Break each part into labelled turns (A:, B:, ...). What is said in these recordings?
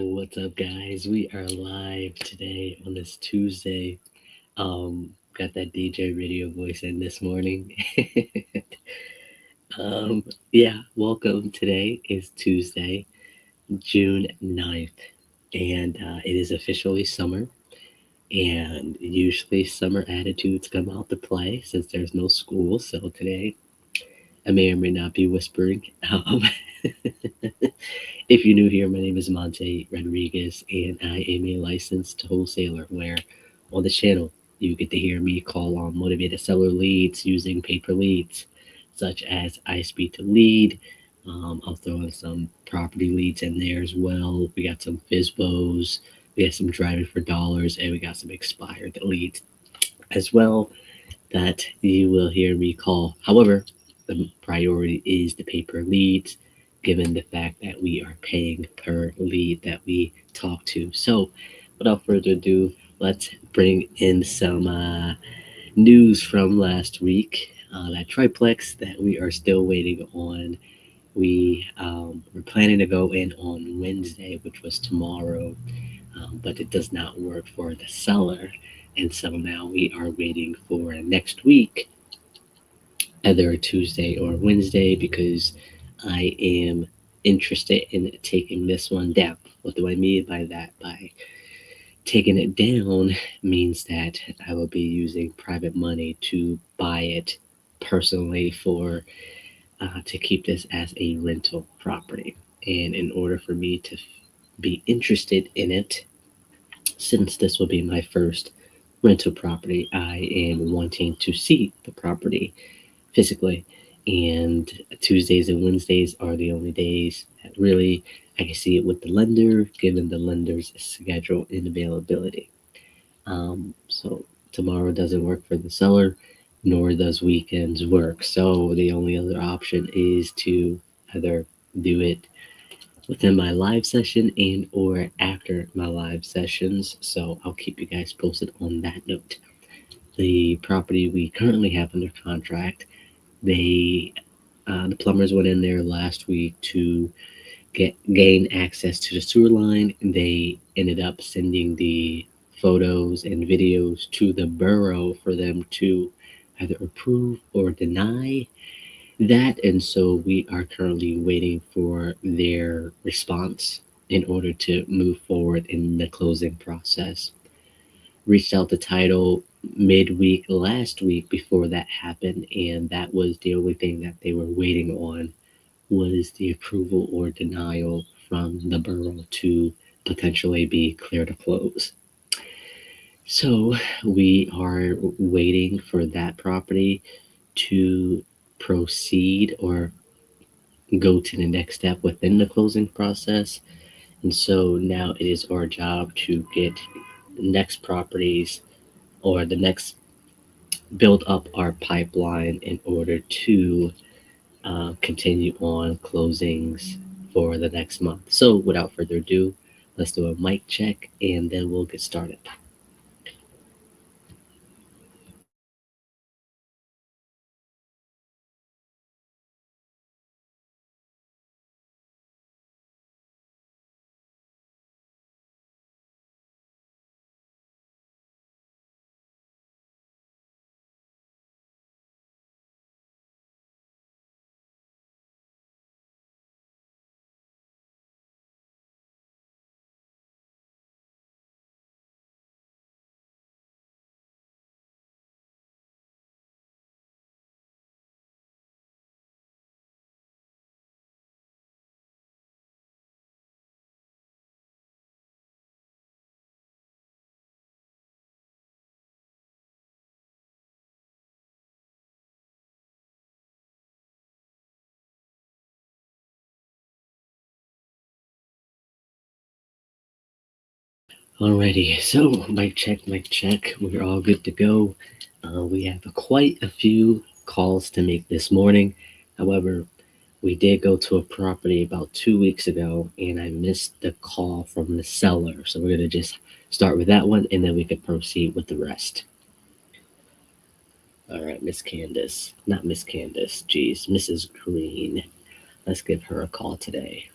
A: What's up, guys? We are live today on this Tuesday. Got that DJ radio voice in this morning. um, yeah, welcome. Today is Tuesday, June 9th, and it is officially summer. And usually, summer attitudes come out to play since there's no school. So today, I may or may not be whispering. If you're new here, my name is Monte Rodriguez, and I am a licensed wholesaler where on this channel you get to hear me call on motivated seller leads using paper leads, such as iSpeedtoLead. I'll throw in some property leads in there as well. We got some FISBOs, we got some driving for dollars, and we got some expired leads as well that you will hear me call. However, the priority is the paper leads, given the fact that we are paying per lead that we talk to. So, without further ado, let's bring in some news from last week. That triplex that we are still waiting on. We're planning to go in on Wednesday, which was tomorrow, but it does not work for the seller. And so now we are waiting for next week, either Tuesday or Wednesday, because I am interested in taking this one down. What do I mean by that? By taking it down means that I will be using private money to buy it personally for to keep this as a rental property. And in order for me to be interested in it, since this will be my first rental property, I am wanting to see the property physically. And Tuesdays and Wednesdays are the only days that really I can see it with the lender, given the lender's schedule and availability. So tomorrow doesn't work for the seller, nor does weekends work. So the only other option is to either do it within my live session and or after my live sessions. So I'll keep you guys posted on that note. The property we currently have under contract, they the plumbers went in there last week to gain access to the sewer line. They ended up sending the photos and videos to the borough for them to either approve or deny that. And so we are currently waiting for their response in order to move forward in the closing process. Reached out to title midweek last week before that happened, and that was the only thing that they were waiting on, was the approval or denial from the borough to potentially be clear to close. So we are waiting for that property to proceed or go to the next step within the closing process. And so now it is our job to get next properties or the next build up our pipeline in order to continue on closings for the next month. So without further ado, let's do a mic check and then we'll get started. Alrighty, so mic check, mic check. We're all good to go. We have quite a few calls to make this morning. However, we did go to a property about 2 weeks ago and I missed the call from the seller. So we're going to just start with that one and then we can proceed with the rest. All right, Miss Candace. Not Miss Candace, geez, Mrs. Green. Let's give her a call today.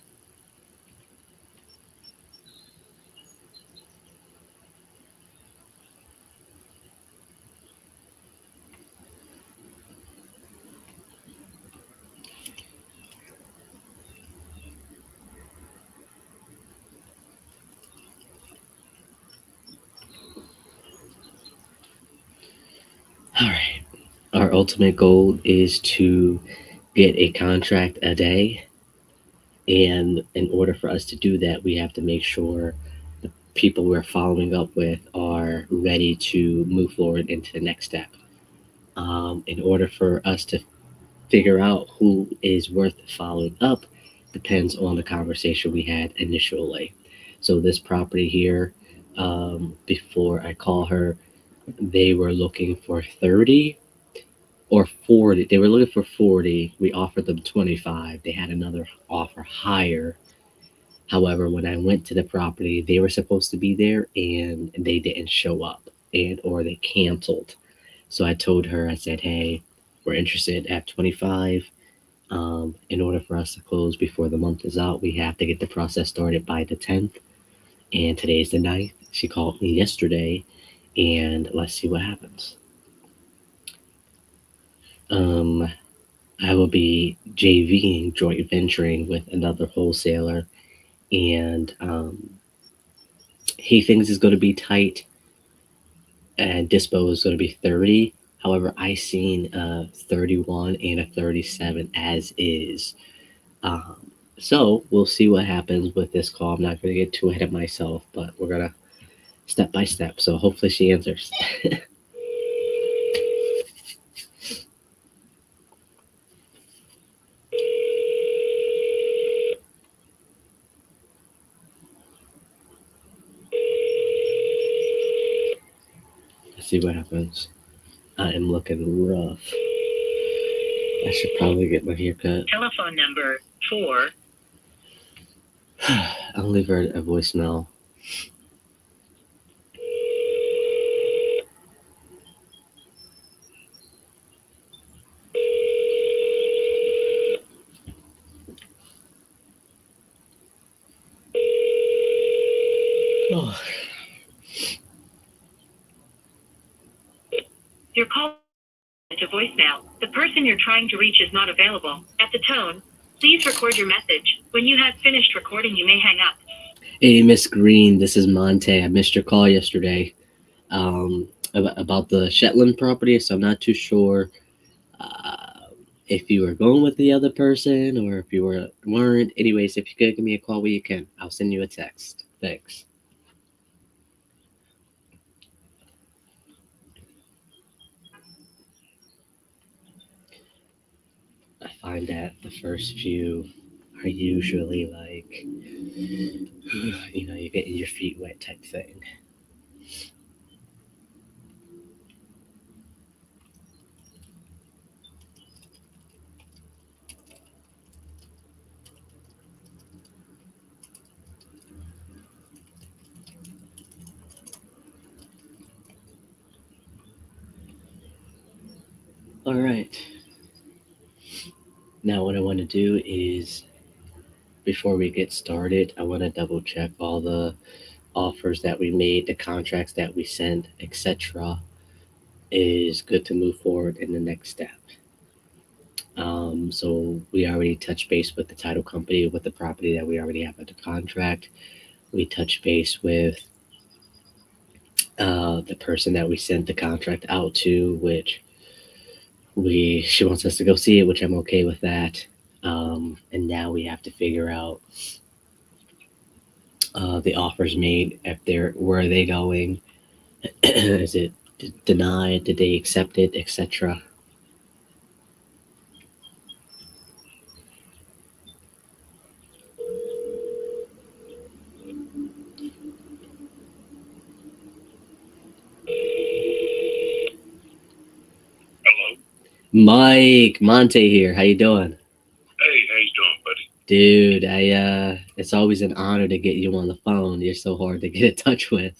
A: ultimate goal is to get a contract a day. And in order for us to do that, we have to make sure the people we're following up with are ready to move forward into the next step. In order for us to figure out who is worth following up, depends on the conversation we had initially. So this property here, before I call her, they were looking for 30 or 40. They were looking for 40. We offered them 25. They had another offer higher. However, when I went to the property, they were supposed to be there and they didn't show up and or they canceled. So I told her, I said, hey, we're interested at 25. In order for us to close before the month is out, we have to get the process started by the 10th. And today's the 9th. She called me yesterday, and let's see what happens. Um, I will be JVing, joint venturing with another wholesaler, and he thinks it's going to be tight, and dispo is going to be 30. However, I seen a 31 and a 37 as is. Um, so we'll see what happens with this call. I'm not going to get too ahead of myself, but we're going to step by step. So hopefully she answers. Let's see what happens. I am looking rough. I should probably get my hair cut.
B: Telephone number 4.
A: I'll leave her a voicemail. Oh.
B: Your call to voicemail. The person you're trying to reach is not available. At the tone, please record your message. When you have finished recording, you may hang up.
A: Hey, Miss Green, this is Monte. I missed your call yesterday um, about the Shetland property, so I'm not too sure if you were going with the other person or if you weren't. Anyways, if you could give me a call when you can, I'll send you a text. Thanks. I find that the first few are usually like, you're getting your feet wet type thing. All right. Now, what I want to do is, before we get started, I want to double check all the offers that we made, the contracts that we sent, etc. is good to move forward in the next step. So we already touched base with the title company with the property that we already have under contract. We touched base with the person that we sent the contract out to, which she wants us to go see it, which I'm okay with that. And now we have to figure out the offers made. If they're where are they going? Is it denied? Did they accept it, etc.
B: Hello.
A: Mike Monte here. How you doing?
B: Hey, how you doing, buddy?
A: Dude, it's always an honor to get you on the phone. You're so hard to get in touch with.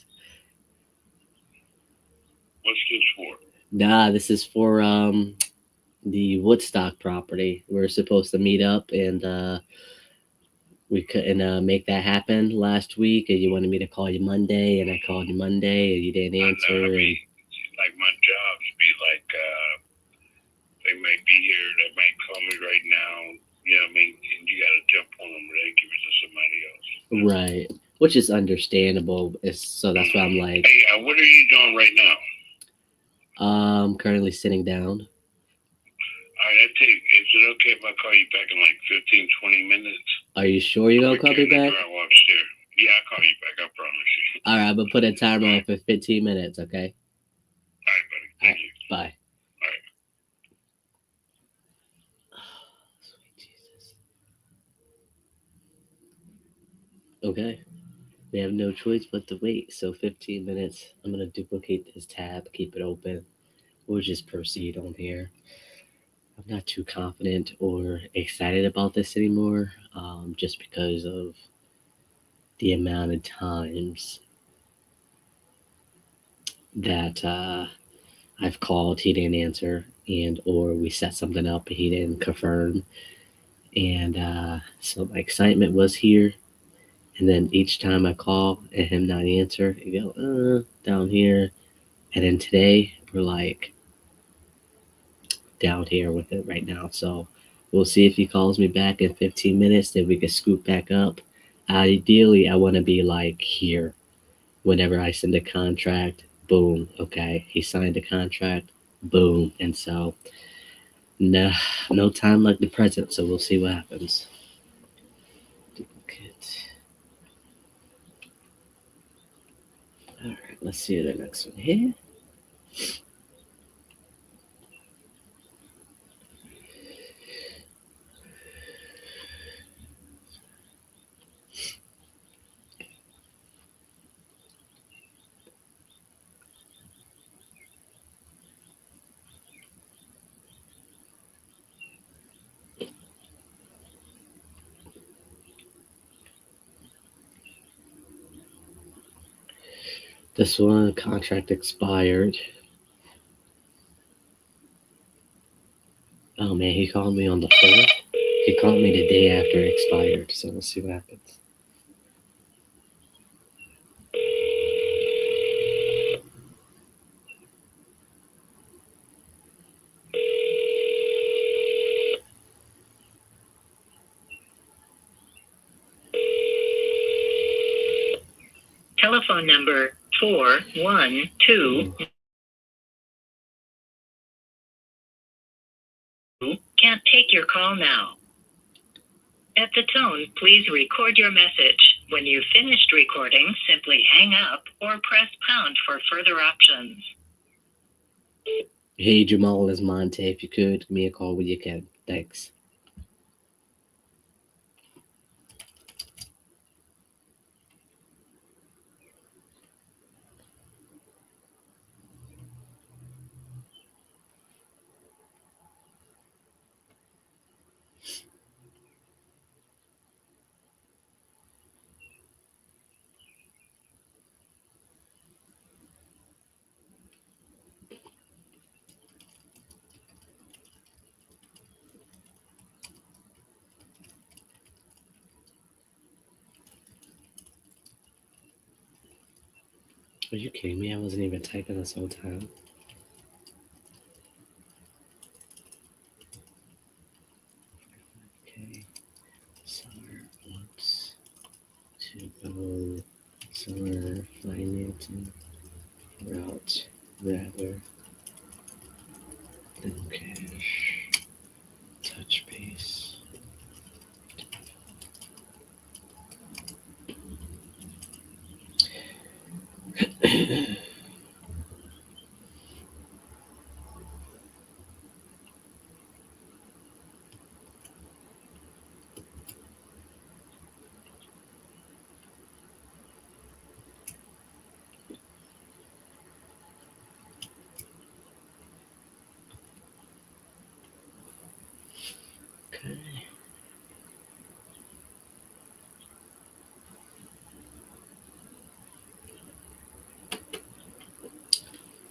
B: What's this for?
A: Nah, this is for the Woodstock property. We're supposed to meet up and we couldn't make that happen last week, and you wanted me to call you Monday, and I called you Monday, and you didn't answer. And
B: like my jobs be like, they may be here, they might call me right now. You know what I mean? And you got to jump on them, they give it to somebody else.
A: right, which is understandable. So that's why I'm like,
B: hey, what are you doing right now?
A: currently sitting down.
B: call you back in like 15, 20 minutes.
A: Are you sure you're gonna call me back?
B: Drive upstairs. Yeah, I'll call you back. I promise you.
A: All right, I'm gonna put a timer on for 15 minutes. Okay.
B: All right, buddy. Thank you.
A: Bye.
B: All right.
A: Sweet Jesus. Okay. We have no choice but to wait. So 15 minutes. I'm gonna duplicate this tab, keep it open. We'll just proceed on here. I'm not too confident or excited about this anymore, just because of the amount of times that I've called, he didn't answer, and or we set something up, he didn't confirm, and so my excitement was here. And then each time I call and him not answer, you go down here, and then today we're like down here with it right now. So we'll see if he calls me back in 15 minutes. Then we can scoop back up. Ideally, I want to be like here whenever I send a contract. Boom. Okay, he signed the contract. Boom. And so no, no time like the present. So we'll see what happens. Duplicate. All right. Let's see the next one here. This one contract expired. Oh man, he called me on the 4th. He called me the day after it expired. So we'll see what happens.
C: Telephone number 412 can't take your call now. At the tone, please record your message. When you've finished recording, simply hang up or press pound for further options.
A: Hey Jamal, it's Monte. If you could, give me a call when you can. Thanks. Are you kidding me? I wasn't even typing this whole time. Okay. Summer wants to go summer financing route rather than cash. Touch base. Okay.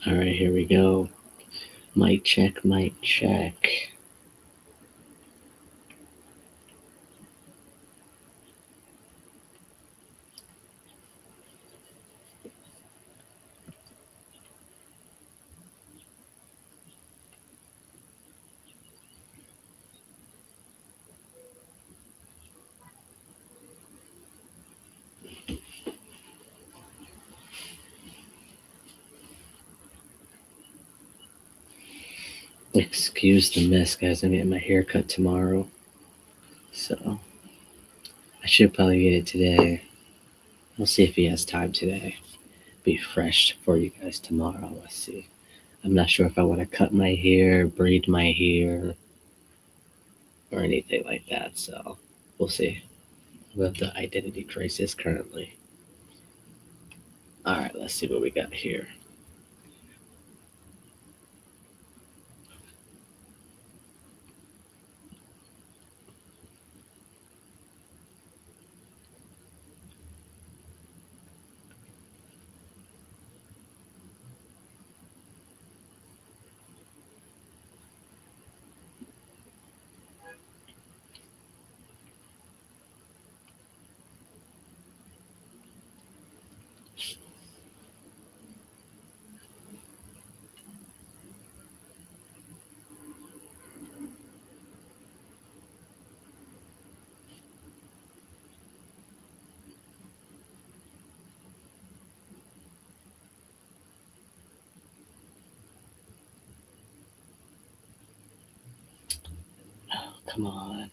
A: All right, here we go. Mic check, mic check. Excuse the mess, guys. I'm getting my hair cut tomorrow. So I should probably get it today. We'll see if he has time today. Be fresh for you guys tomorrow. Let's see. I'm not sure if I want to cut my hair, braid my hair, or anything like that. So we'll see. We have the identity crisis currently. All right, let's see what we got here. Oh, come on.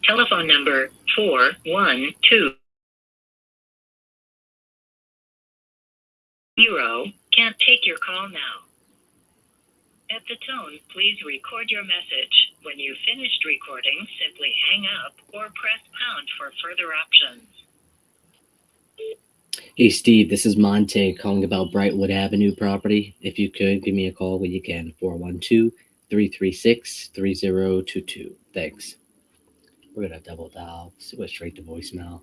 C: Telephone number 412 can't take your call now. At the tone, please record your message. When you've finished recording, simply hang up or press pound for further options.
A: Hey, Steve, this is Monte calling about Brightwood Avenue property. If you could, give me a call when you can. 412 336 3022. Thanks. We're going to double dial. So go straight to voicemail.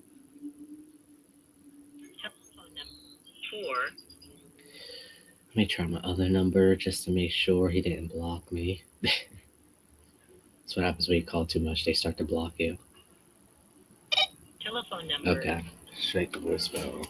C: Telephone number 4.
A: Let me try my other number just to make sure he didn't block me. That's what happens when you call too much. They start to block you.
C: Telephone number.
A: Okay. Straight to voicemail.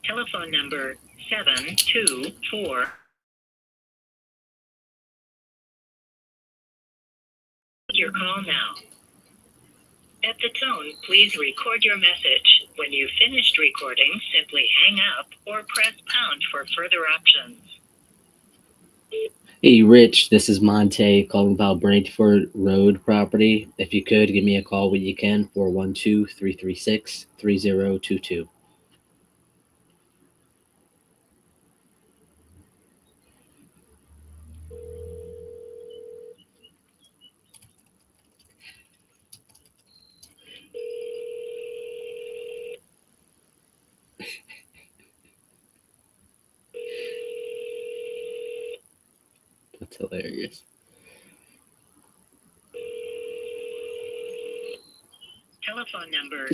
C: Telephone number 724. Your call now. At the tone, please record your message. When you've finished recording, simply hang up or press pound for further options.
A: Hey, Rich, this is Monte calling about Brantford Road property. If you could, give me a call when you can, 412-336-3022. That's hilarious.
C: Telephone number.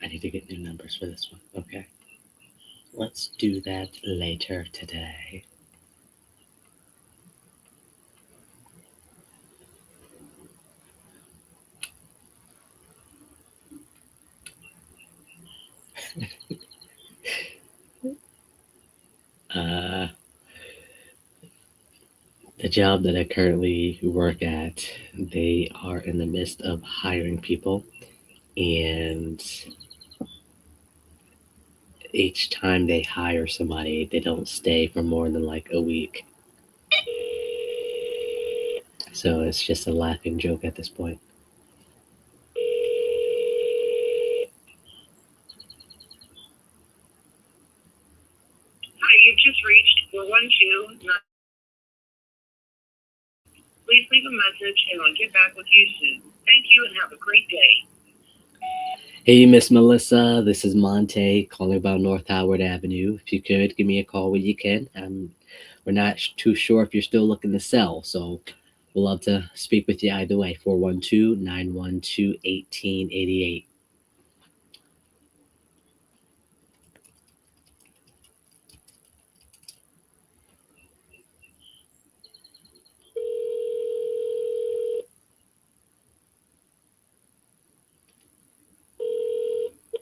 A: I need to get new numbers for this one. Okay. Let's do that later today. Uh, the job that I currently work at, they are in the midst of hiring people, and each time they hire somebody, they don't stay for more than like a week. So it's just a laughing joke at this point.
C: Hi, you've just reached 412. Please leave a message and I'll get back with you soon. Thank you and have a great day.
A: Hey, Miss Melissa, this is Monte calling about North Howard Avenue. If you could, give me a call when you can. We're not too sure if you're still looking to sell, so we'd love to speak with you either way. 412-912-1888.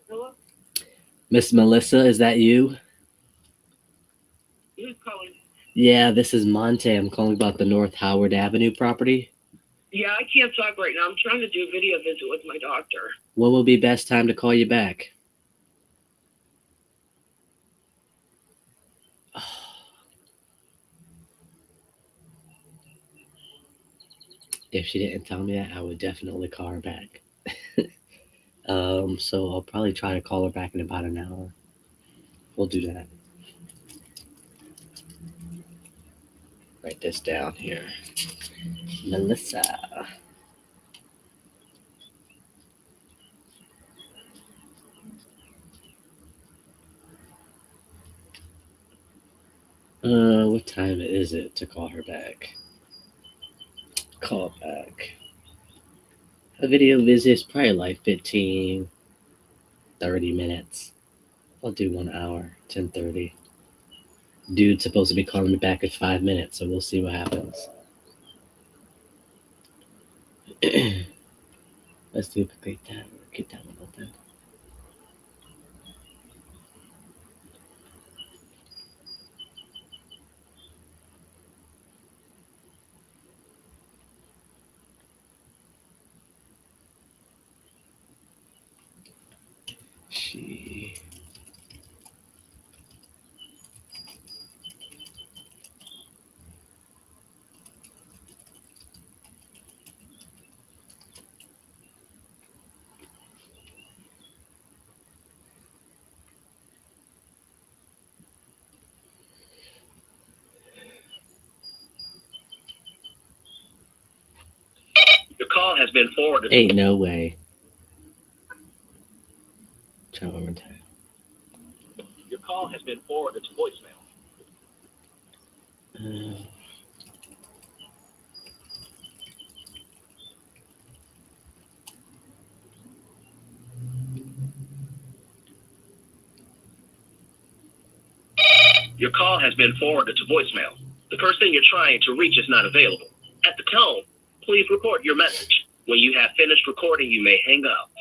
C: Hello?
A: Miss Melissa, is that you?
C: Who's calling?
A: Yeah, this is Monte. I'm calling about the North Howard Avenue property.
C: Yeah, I can't talk right now. I'm trying to do a video visit with my doctor.
A: When will be best time to call you back? If she didn't tell me that, I would definitely call her back. So I'll probably try to call her back in about an hour. We'll do that. Write this down here. Melissa. What time is it to call her back? Call back. A video visit is probably like 15, 30 minutes. I'll do 1 hour, 10:30. Dude's supposed to be calling me back in 5 minutes, so we'll see what happens. Let's duplicate that. Keep that one open. She.
C: Your call has been forwarded.
A: Ain't no way. Try one more time.
C: Your call has been forwarded to voicemail.
A: Uh,
C: Your call has been forwarded to voicemail. The person you're trying to reach is not available. At the tone, please record your message. When you have finished recording, you may hang up.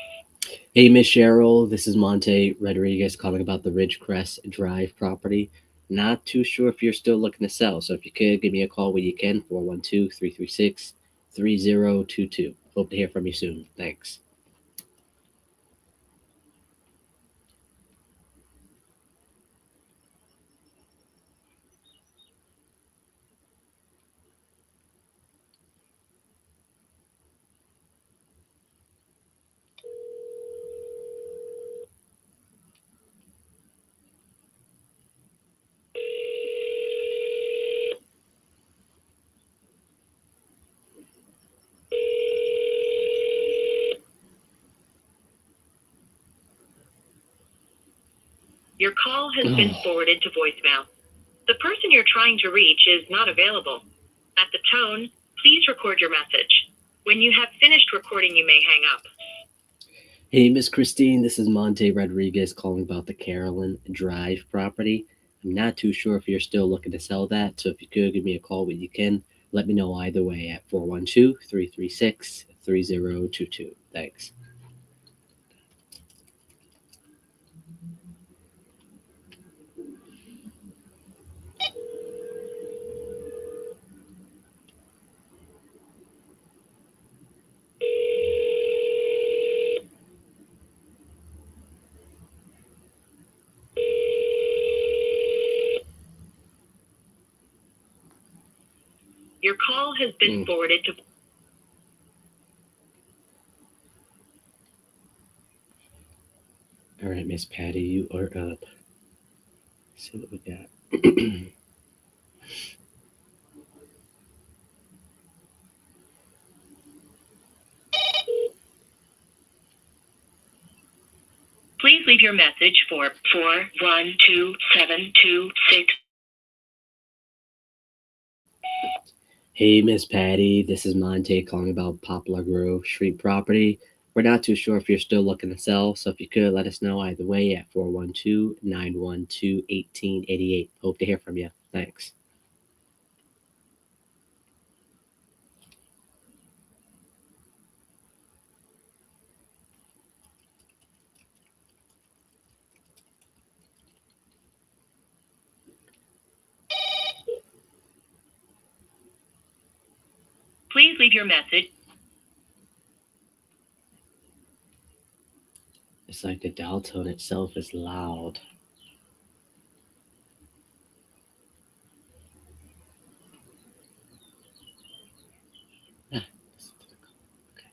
A: Hey, Miss Cheryl, this is Monte Rodriguez calling about the Ridgecrest Drive property. Not too sure if you're still looking to sell, so if you could, give me a call when you can, 412-336-3022. Hope to hear from you soon. Thanks.
C: Your call has been forwarded to voicemail. The person you're trying to reach is not available. At the tone, please record your message. When you have finished recording, you may hang up.
A: Hey, Miss Christine, this is Monte Rodriguez calling about the Carolyn Drive property. I'm not too sure if you're still looking to sell that, so if you could give me a call when you can, let me know either way at 412-336-3022. Thanks.
C: Your call has been forwarded to.
A: All right, Miss Patty, you are up. Let's see what we got.
C: Please leave your message for 412726.
A: Hey, Miss Patty, this is Monte calling about Poplar Grove Street property. We're not too sure if you're still looking to sell, so if you could let us know either way at 412-912-1888. Hope to hear from you. Thanks.
C: Please leave your message.
A: It's like the dial tone itself is loud. Ah, okay.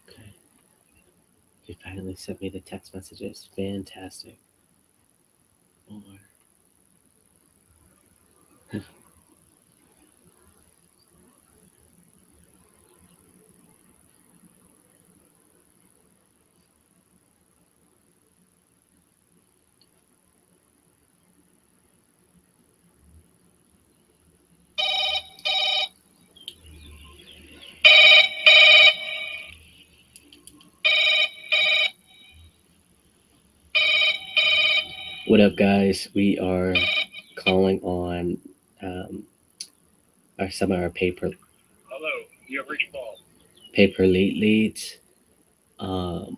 A: Okay. You finally sent me the text messages. Fantastic. Or what up, guys? We are calling on um, some of our
B: Hello, you have reached Paul.
A: paper leads. Um,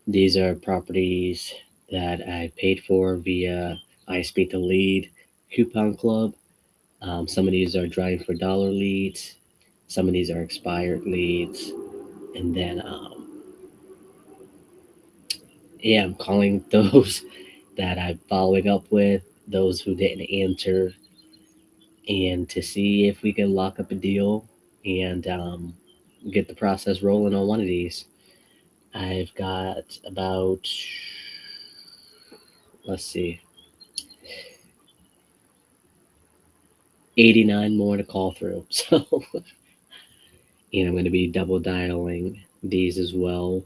A: these are properties that I paid for via iSpeedtoLead coupon club. Some of these are driving for dollar leads. Some of these are expired leads. And then, yeah, I'm calling those that I'm following up with, those who didn't answer, and to see if we can lock up a deal and get the process rolling on one of these. I've got about, let's see, 89 more to call through. So, and I'm going to be double dialing these as well,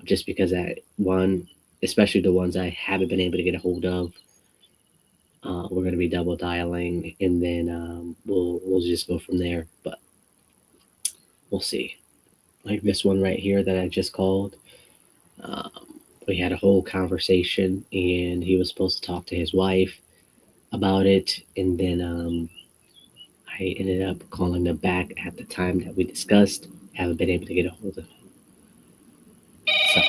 A: just because one, especially the ones I haven't been able to get a hold of, we're going to be double dialing, and then we'll just go from there. But we'll see. Like this one right here that I just called, um, we had a whole conversation, and he was supposed to talk to his wife about it, and then I ended up calling them back at the time that we discussed. Haven't been able to get a hold of him. So,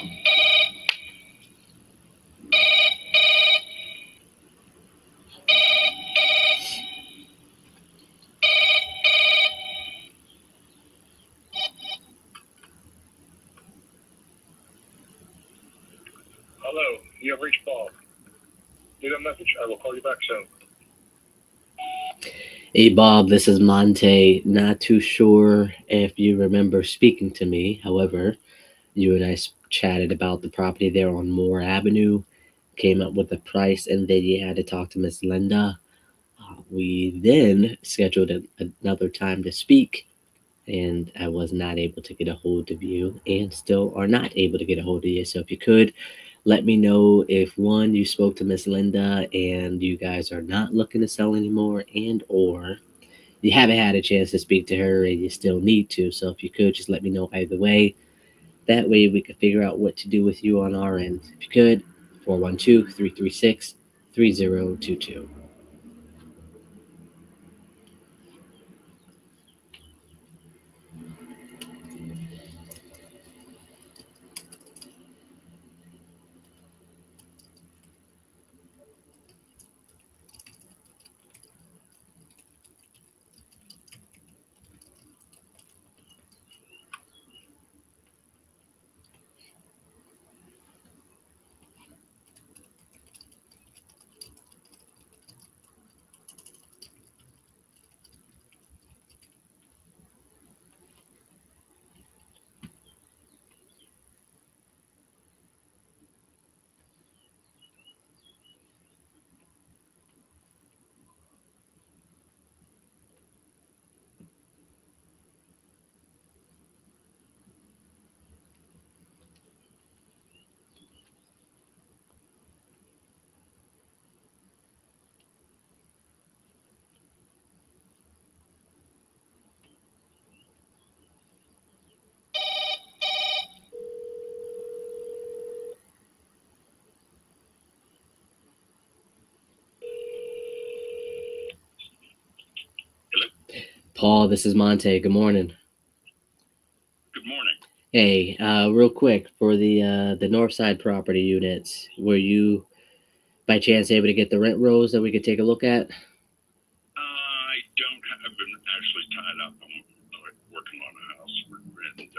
B: Hello, you have reached Paul. Leave a message. I will call you back soon.
A: hey Bob, this is Monte. Not too sure if you remember speaking to me. However, you and I chatted about the property there on Moore Avenue, came up with a price, and then you had to talk to Miss Linda. We then scheduled another time to speak, and I was not able to get a hold of you, and still are not able to get a hold of you. So if you could let me know if one, you spoke to Miss Linda and you guys are not looking to sell anymore, and or you haven't had a chance to speak to her and you still need to. So if you could just let me know either way. That way we could figure out what to do with you on our end. If you could, 412-336-3022.
B: Hello.
A: Paul, this is Monte. Good morning.
B: Good morning.
A: Hey, real quick for the north side property units, were you by chance able to get the rent rolls that we could take a look at?
B: I don't have been actually tied up. I'm working on a house, and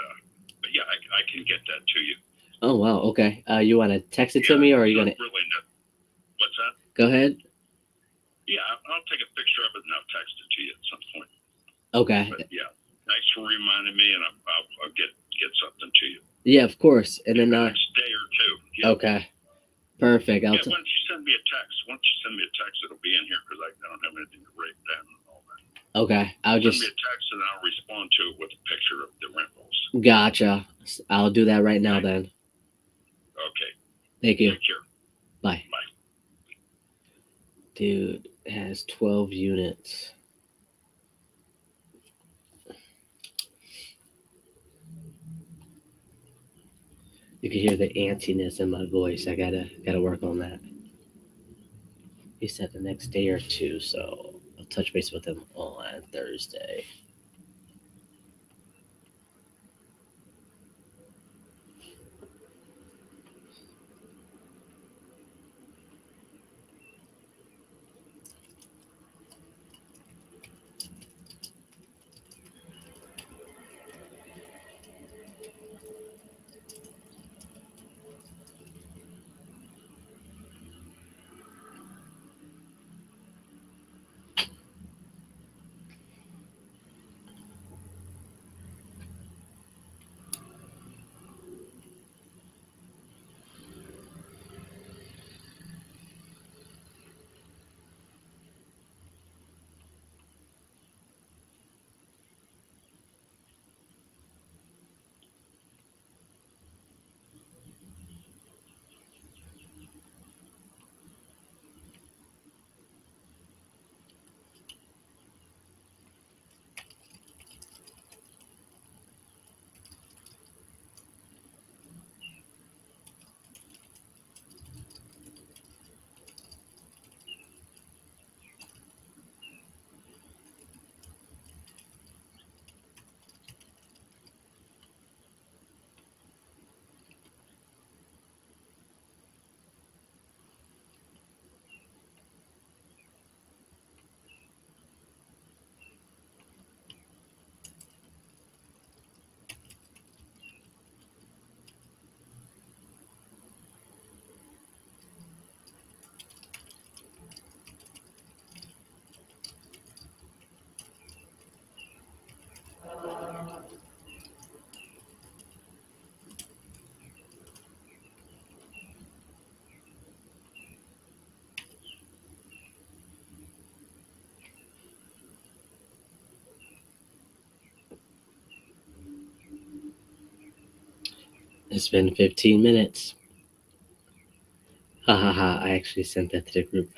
B: but yeah, I can get that to you.
A: Oh wow, okay. You want to text it to
B: Yeah,
A: me, or are you
B: so
A: gonna
B: really, what's that?
A: go ahead?
B: Yeah, I'll take a picture of it and I'll text it to you at some point.
A: Okay.
B: But yeah, thanks for reminding me, and I'll get something to you
A: Yeah, of course. And
B: in
A: then
B: the next day or two. Yeah.
A: okay, perfect.
B: Yeah, why don't you send me a text? It'll be in here because I don't have anything to write down and all that.
A: Okay, I'll
B: Send
A: just
B: me a text and I'll respond to it with a picture of the rentals.
A: gotcha. I'll do that right now then.
B: Okay.
A: Thank you.
B: Take care.
A: Bye.
B: Bye.
A: Dude has 12 units. You can hear the antsiness in my voice. I gotta work on that. He said the next day or two, so I'll touch base with him on Thursday. It's been 15 minutes. Ha ha ha, I actually sent that to the group.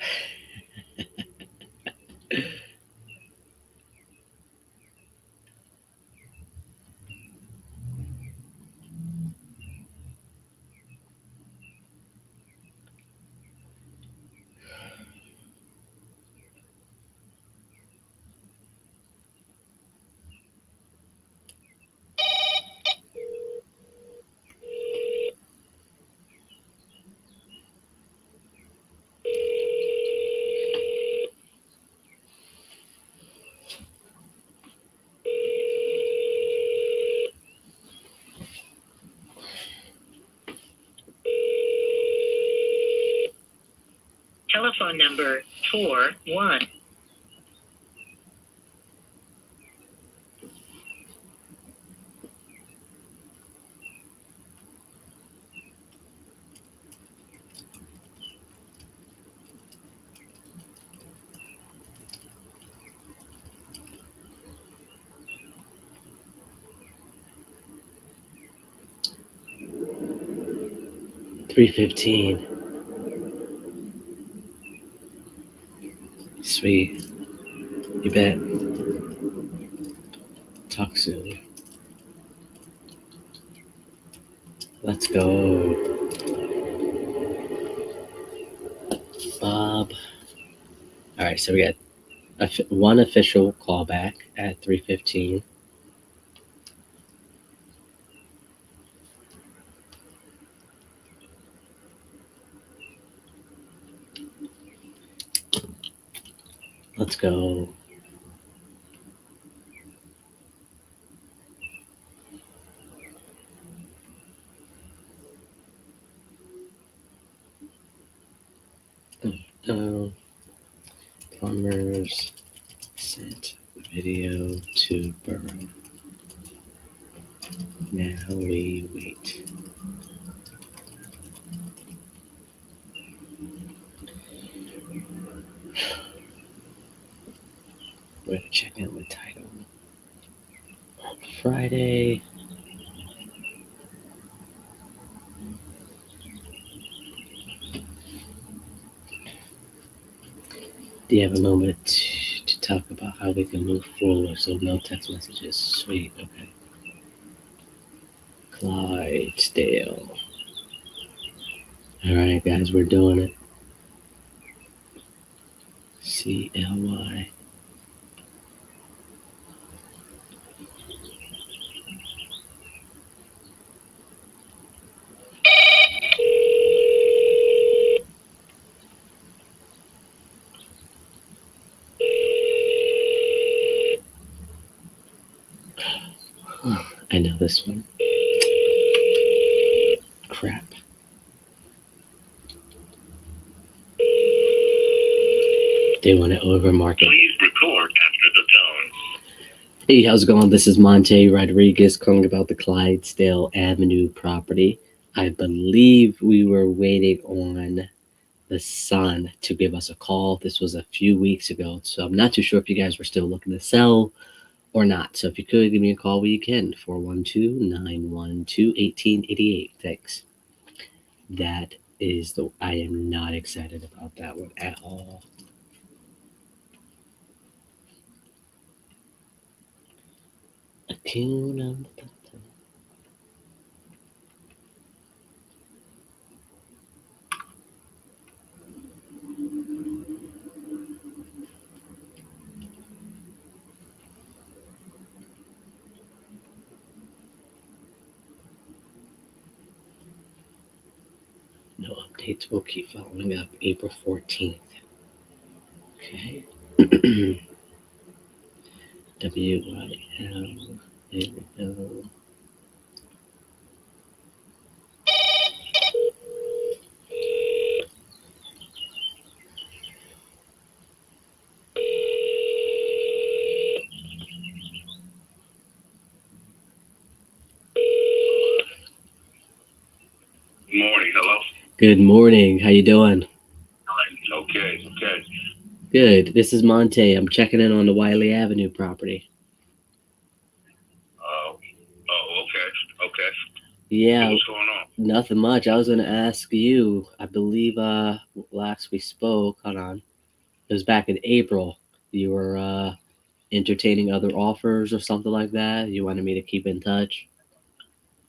C: Telephone number 41.3:15.
A: Sweet. You bet. Talk soon. Let's go. Bob. All right, so we got one official callback at 3:15. Let's go. Oh, plumbers sent video to Burrow. Now we wait. We're gonna check out the title. Friday. Do you have a moment to talk about how we can move forward? So no text messages. Sweet. Okay. Clydesdale. All right, guys, we're doing it. CLY. I know this one. Crap. They want to overmarket.
B: Please record after the tone.
A: Hey, how's it going? This is Monte Rodriguez calling about the Clydesdale Avenue property. I believe we were waiting on the son to give us a call. This was a few weeks ago, so I'm not too sure if you guys were still looking to sell or not. So if you could give me a call when you can, 412-912-1888. Thanks. That is the I am not excited about that one at all. Akuna Matata. No updates. We'll keep following up. April 14th. Okay. WYL. There we go.
B: Morning, hello?
A: Good morning. How you doing?
B: Okay.
A: Good. This is Monte. I'm checking in on the Wiley Avenue property.
B: Okay.
A: Yeah,
B: What's going on?
A: nothing much. I was gonna ask you. I believe last we spoke, hold on, it was back in April. You were entertaining other offers or something like that. You wanted me to keep in touch.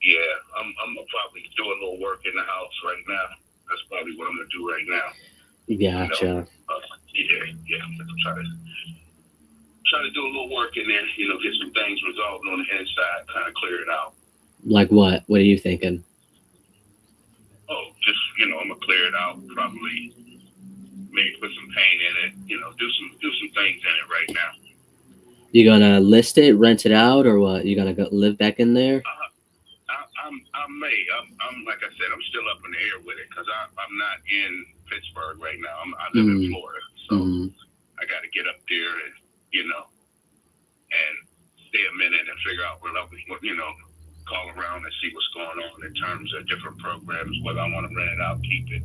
B: Yeah, I'm gonna probably do a little work in the house right now. That's probably what I'm gonna do right now. You know,
A: Gotcha.
B: yeah. I'm gonna try to do a little work in there. You know, get some things resolved on the inside, kind of clear it out.
A: Like what? What are you thinking?
B: Oh, just I'm gonna clear it out. Probably maybe put some paint in it. Do some things in it right now.
A: You gonna list it, rent it out, or what? You gonna go live back in there?
B: Uh, I may. I'm like I said. I'm still up in the air with it because I'm not in Pittsburgh right now. I live in
A: Mm-hmm.
B: Florida, so
A: Mm-hmm.
B: I got to get up there and and stay a minute and figure out call around and see what's going on in terms of different programs. Whether I want to rent it out, keep it.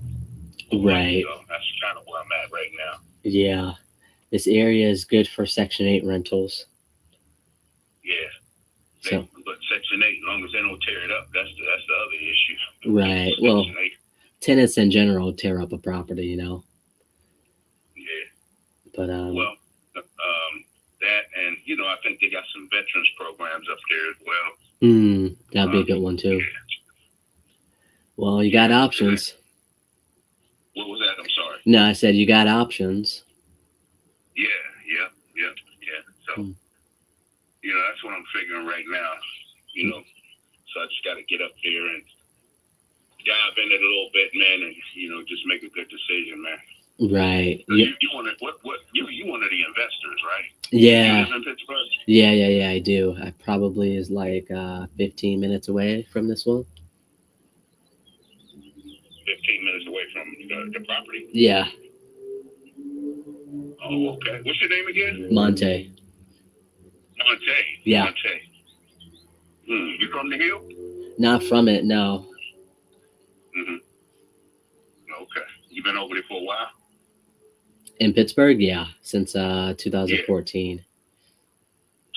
A: Right.
B: So that's kind of where I'm at right now.
A: Yeah. This area is good for Section 8 rentals.
B: Yeah.
A: So,
B: But Section 8, as long as they don't tear it up, that's the other issue.
A: right. Well,
B: Section 8.
A: tenants in general tear up a property,
B: Yeah.
A: But,
B: Well, that and I think they got some veterans programs up there as well.
A: that'd be a good one, too.
B: Yeah.
A: Well, you got options.
B: What was that? I'm sorry.
A: No, I said you got options.
B: Yeah. So,
A: Hmm.
B: that's what I'm figuring right now. So I just got to get up there and dive in it a little bit, man, and just make a good decision, man.
A: Right.
B: You one of the investors, right?
A: Yeah.
B: You live in Pittsburgh?
A: Yeah, I do. I probably is like 15 minutes away from this one.
B: 15 minutes away from the property.
A: Yeah.
B: Oh, okay. What's your name again?
A: Monte.
B: Monte.
A: Yeah.
B: Monte. You from the Hill?
A: Not from it, no.
B: Mm-hmm. Okay. You been over there for a while?
A: In Pittsburgh, yeah, since 2014.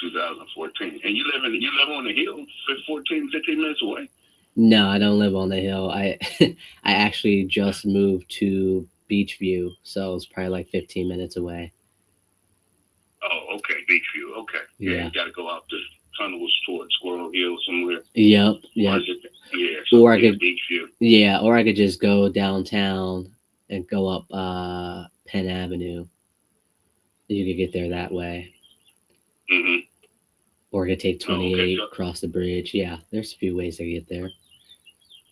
B: 2014. And you live on the Hill, 15 minutes away?
A: No, I don't live on the hill. I I actually just moved to Beachview, so it's probably like 15 minutes away.
B: Oh, okay. Beachview. Okay. Yeah. You got to go out the tunnels towards Squirrel Hill somewhere.
A: Yep.
B: Yeah.
A: So or I could,
B: Beachview.
A: yeah, or I could just go downtown and go up Penn Avenue. You could get there that way.
B: Mm-hmm.
A: Or I could take 28,
B: So,
A: cross the bridge. Yeah, there's a few ways to get there.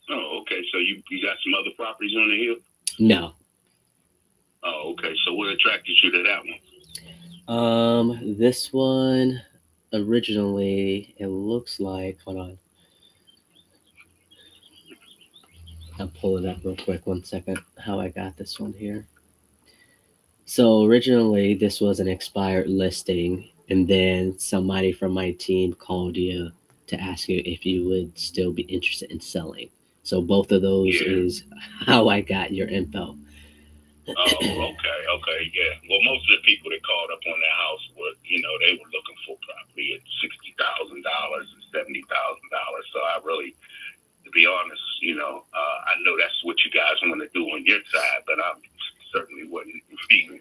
B: Oh, okay. So you got some other properties on the Hill?
A: No.
B: Oh, okay. So what attracted you to that one?
A: This one originally it looks like. Hold on. I'll pull it up real quick. 1 second. How I got this one here. So originally this was an expired listing, and then somebody from my team called you to ask you if you would still be interested in selling. So both of those is how I got your info.
B: Oh, okay, yeah. Well, most of the people that called up on that house were, they were looking for property at $60,000 and $70,000. So I really, to be honest, I know that's what you guys want to do on your side, but I certainly wouldn't even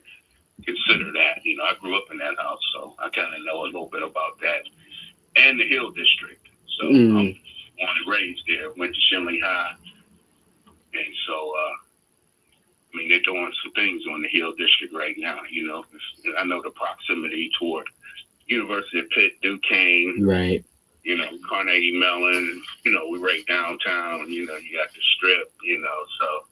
B: consider that. I grew up in that house, so I kind of know a little bit about that and the Hill District. So I'm born and raised there, went to Shinley High, and so. They're doing some things on the Hill District right now. I know the proximity toward University of Pitt, Duquesne,
A: right?
B: Carnegie Mellon. We're right downtown. You got the Strip. So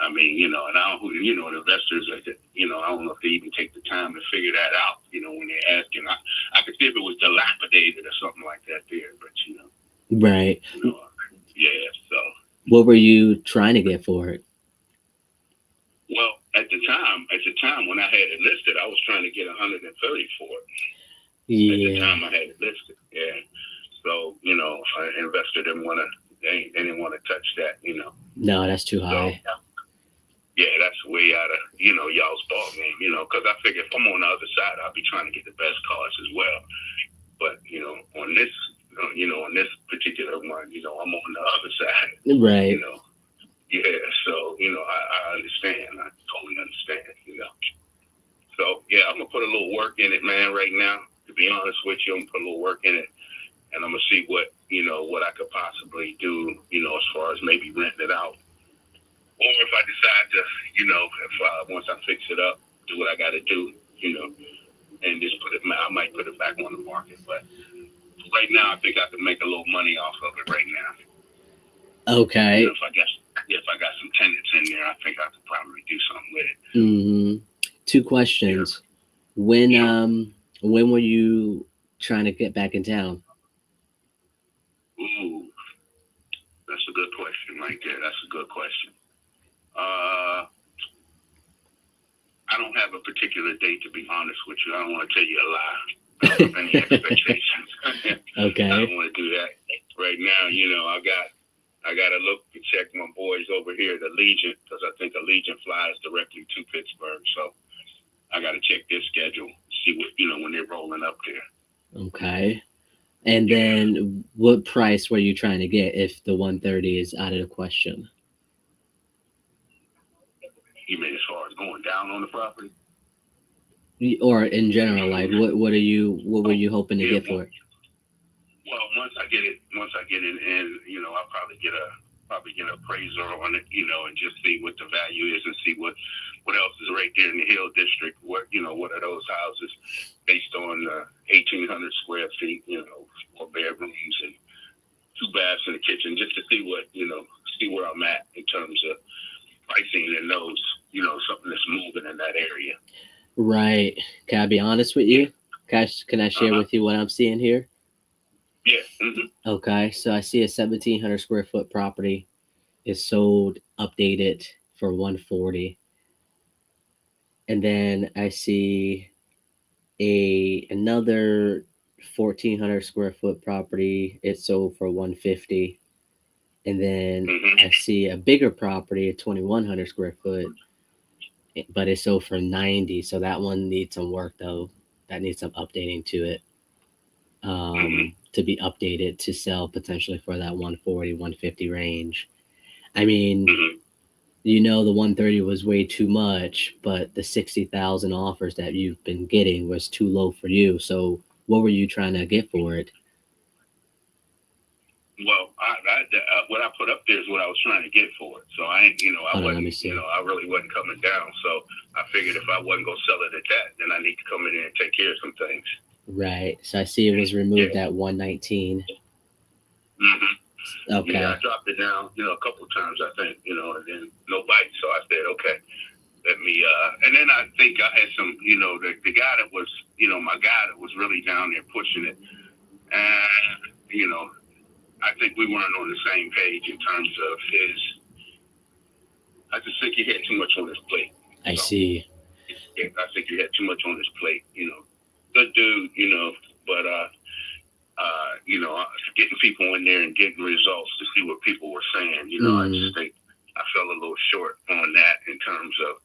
B: and I don't, the investors. I don't know if they even take the time to figure that out. When they're asking, I could see if it was dilapidated or something like that there, but
A: right.
B: Yeah. So
A: what were you trying to get for it?
B: Well, at the time when I had it listed, I was trying to get 130 for it.
A: Yeah.
B: At the time I had it listed, yeah. So an investor didn't want to. They didn't want to touch that,
A: No, that's too high.
B: So, yeah, that's way out of y'all's ball game, because I figure if I'm on the other side, I'll be trying to get the best cards as well. But on this particular one, I'm on the
A: Right.
B: You know, yeah. So I understand. I totally understand. So yeah, I'm gonna put a little work in it, man. Right now, to be honest with you, I'm gonna put a little work in it, and I'm gonna see what I could possibly do. As far as maybe renting it out, or if I decide to, if once I fix it up, do what I got to do, and just put it. I might put it back on the market, but right now, I think I can make a little money off of it right now.
A: Okay.
B: If I got some tenants in there, I think I could probably do something with it.
A: Mm-hmm. Two questions. When
B: Sure.
A: when were you trying to get back in town?
B: Ooh, that's a good question right there. That's a good question. Uh, I don't have a particular date, to be honest with you. I don't want to tell you a lie. I don't have any expectations.
A: Okay.
B: I don't want to do that right now. I got to look and check my boys over here at Allegiant, because I think Allegiant flies directly to Pittsburgh. So I got to check their schedule, see what when they're rolling up there.
A: Okay. And then what price were you trying to get if the 130 is out of the question?
B: You mean as far as going down on the property?
A: Or in general, like what were you hoping to get for it?
B: Well, once I get it in, I'll probably get an appraiser on it, and just see what the value is, and see what else is right there in the Hill District. What are those houses based on 1,800 square feet, 4 bedrooms and 2 baths and a kitchen, just to see see where I'm at in terms of pricing and those, something that's moving in that area.
A: Right. Can I be honest with you? Can I share with you what I'm seeing here?
B: Yeah. Mm-hmm.
A: Okay. So I see a 1,700 square foot property is sold updated for 140, and then I see another 1,400 square foot property. It's sold for 150, and then I see a bigger property, a 2,100 square foot, but it's sold for 90. So that one needs some work though. That needs some updating to it. To be updated to sell potentially for that 140, 150 range. I mean, the 130 was way too much, but the 60,000 offers that you've been getting was too low for you. So what were you trying to get for it?
B: Well, what I put up there is what I was trying to get for it. So I ain't, I
A: Hold on, let
B: wasn't,
A: me see.
B: I really wasn't coming down. So I figured if I wasn't gonna sell it at that, then I need to come in there and take care of some things.
A: Right. So I see it was removed at 119. Okay.
B: Yeah, I dropped it down, a couple of times, I think, and then no bite. So I said, okay, let me. And then I think I had some, the guy that was, my guy that was really down there pushing it, and I think we weren't on the same page in terms of his. I just think he had too much on his plate.
A: I see.
B: Yeah, I think he had too much on his plate. Good dude, but getting people in there and getting results to see what people were saying. I just think I fell a little short on that in terms of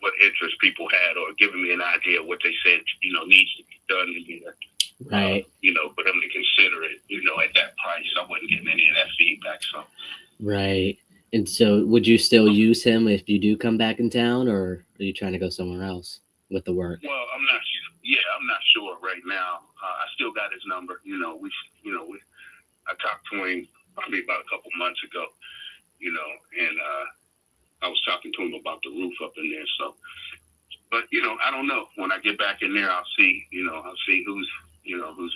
B: what interest people had, or giving me an idea of what they said, needs to be done here.
A: Right.
B: For them to consider it, at that price. I wasn't getting any of that feedback. So.
A: Right. And so would you still use him if you do come back in town, or are you trying to go somewhere else with the work?
B: Well, I'm not sure. Yeah, I'm not sure right now. I still got his number. I talked to him probably about a couple months ago, and I was talking to him about the roof up in there. So, but I don't know. When I get back in there, I'll see. I'll see who's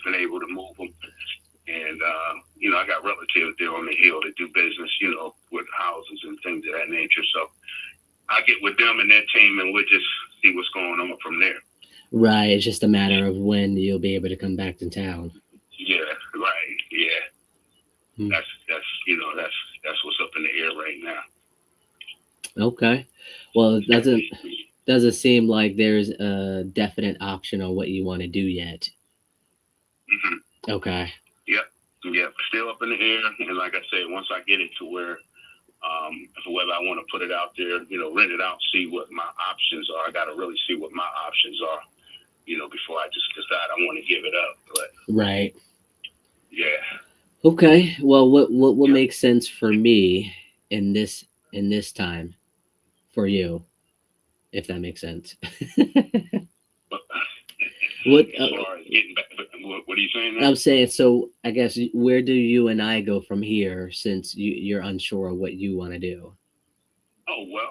B: been able to move them. And I got relatives there on the hill that do business, with houses and things of that nature. So I get with them and their team, and we'll just see what's going on from there.
A: Right. It's just a matter of when you'll be able to come back to town.
B: Yeah. Right. Yeah. That's what's up in the air right now.
A: Okay. Well, it doesn't seem like there's a definite option on what you want to do yet. Okay.
B: Yep. Still up in the air, and like I said, once I get it to where, whether I want to put it out there, rent it out, see what my options are. I got to really see what my options are, before I just decide I want to give it up. But
A: right.
B: Yeah.
A: Okay. Well, what
B: Yeah.
A: makes sense for me in this time for you, if that makes sense?
B: But
A: what
B: as far as getting back, what are you saying now?
A: I'm saying, so I guess where do you and I go from here since you're unsure of what you want to do?
B: Oh well,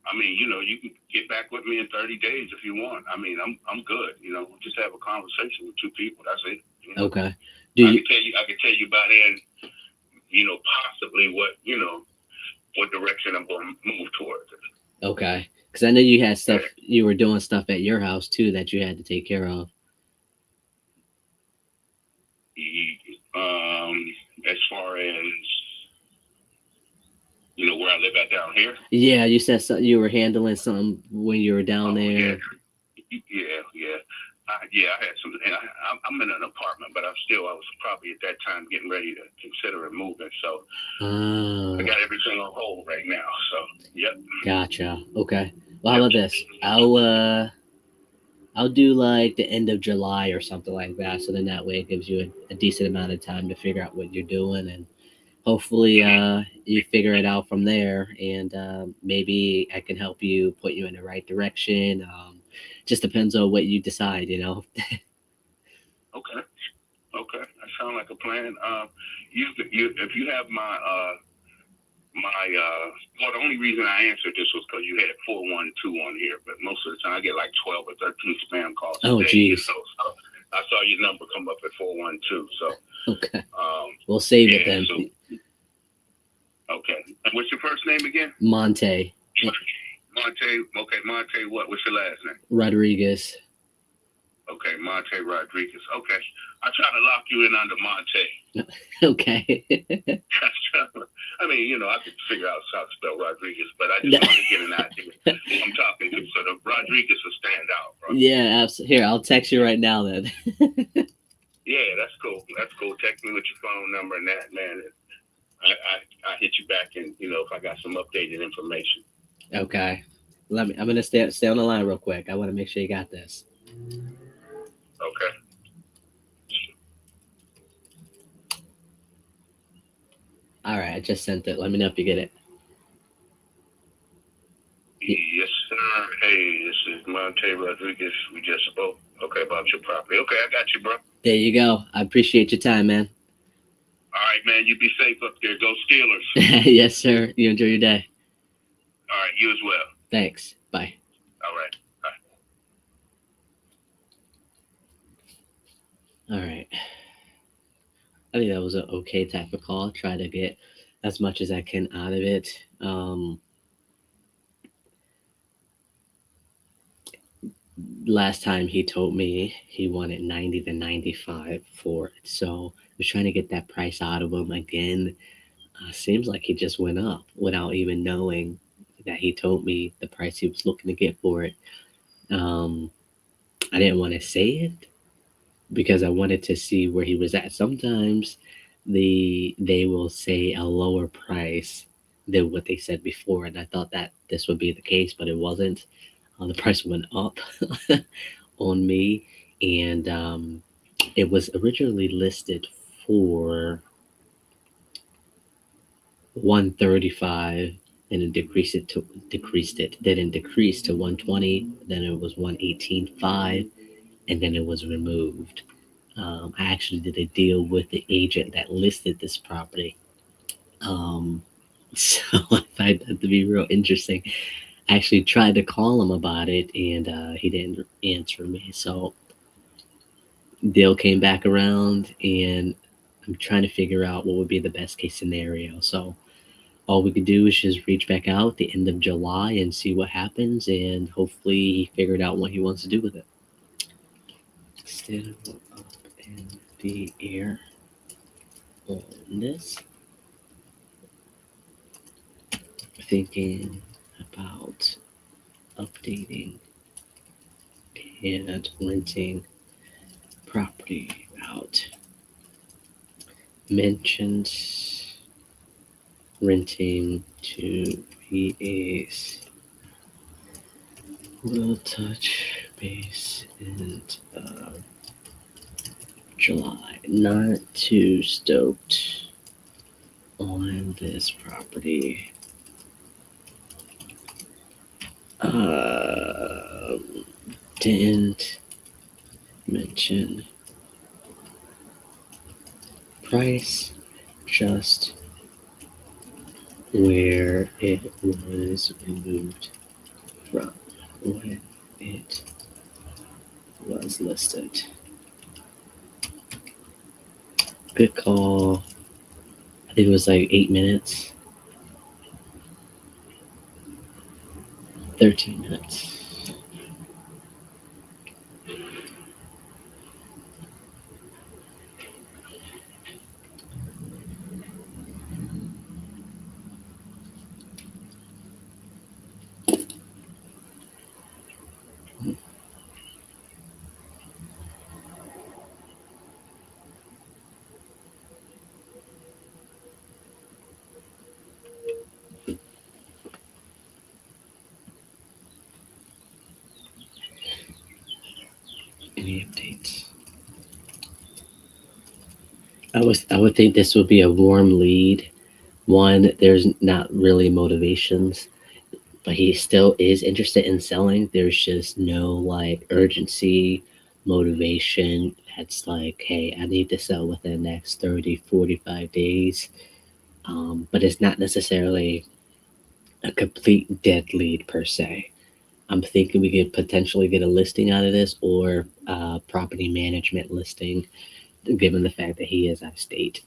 B: I mean, you can get back with me in 30 days if you want. I mean, I'm good. We'll just have a conversation with two people. That's it.
A: Okay. Do you
B: I can tell you by then, possibly what direction I'm going to move towards.
A: okay? Because I know you had stuff,
B: Yeah.
A: you were doing stuff at your house too that you had to take care of.
B: As far as where I live at down here.
A: Yeah, you said you were handling something when you were down
B: Oh yeah,
A: there.
B: yeah. I had some. I'm in an apartment, but I was probably at that time getting ready to consider moving. So I
A: Oh,
B: got everything on hold right now. So yep,
A: gotcha. Okay. Well, how
B: yep.
A: about this? I'll do like the end of July or something like that. So then that way it gives you a decent amount of time to figure out what you're doing, and hopefully
B: Mm-hmm.
A: you figure it out from there. And maybe I can help you, put you in the right direction. Just depends on what you decide.
B: Okay, okay. That sounds like a plan. You if you have well, the only reason I answered this was because you had 412 on here, but most of the time I get like 12 or 13 spam calls a
A: Oh,
B: day,
A: geez.
B: So I saw your number come up at 412. So,
A: Okay.
B: um,
A: We'll save it
B: yeah.
A: then.
B: So, okay. And what's your first name again?
A: Monte
B: Monte. Okay, Monte. What's your last name?
A: Rodriguez.
B: Okay, Monte Rodriguez. Okay, I try to lock you in under Monte.
A: Okay.
B: I mean, I could figure out how to spell Rodriguez, but I just wanted to get an idea who I'm talking to. So the Rodriguez will stand out, bro.
A: Yeah, Here, I'll text you right now then.
B: Yeah, that's cool. That's cool. Text me with your phone number and that, man. I hit you back and if I got some updated information.
A: Okay. I'm gonna stay on the line real quick. I want to make sure you got this.
B: Okay.
A: All right, I just sent it. Let me know if you get it.
B: Yes, sir. Hey, this is Monte Rodriguez. We just spoke. Okay, about your property. Okay, I got you, bro.
A: There you go. I appreciate your time, man.
B: All right, man. You be safe up there. Go Steelers.
A: Yes, sir. You enjoy your day.
B: All right, you as well.
A: Thanks. Bye.
B: All right.
A: All right. I think that was an okay type of call. Try to get as much as I can out of it. Last time he told me he wanted 90 to 95 for it. So I was trying to get that price out of him again. Seems like he just went up without even knowing that he told me the price he was looking to get for it. Um, I didn't want to say it because I wanted to see where he was at. Sometimes they will say a lower price than what they said before, and I thought that this would be the case, but it wasn't. The price went up on me, and it was originally listed for 135, and it decreased it. Then it decreased to 120. Then it was 118.5, and then it was removed. I actually did a deal with the agent that listed this property. Um, so I find that to be real interesting. I actually tried to call him about it, and he didn't answer me. So deal came back around, and I'm trying to figure out what would be the best case scenario. So all we could do is just reach back out at the end of July and see what happens, and hopefully he figured out what he wants to do with it. Still up in the air on this. Thinking about updating and renting property out. Mentioned renting to VAs. We'll touch base and July. Not too stoked on this property. Didn't mention price, just where it was removed from when it was listed. Good call. I think it was like 8 minutes, 13 minutes. Any updates? I would think this would be a warm lead. One, there's not really motivations, but he still is interested in selling. There's just no like urgency, motivation. That's like, hey, I need to sell within the next 30, 45 days. But it's not necessarily a complete dead lead per se. I'm thinking we could potentially get a listing out of this or a property management listing, given the fact that he is out of state.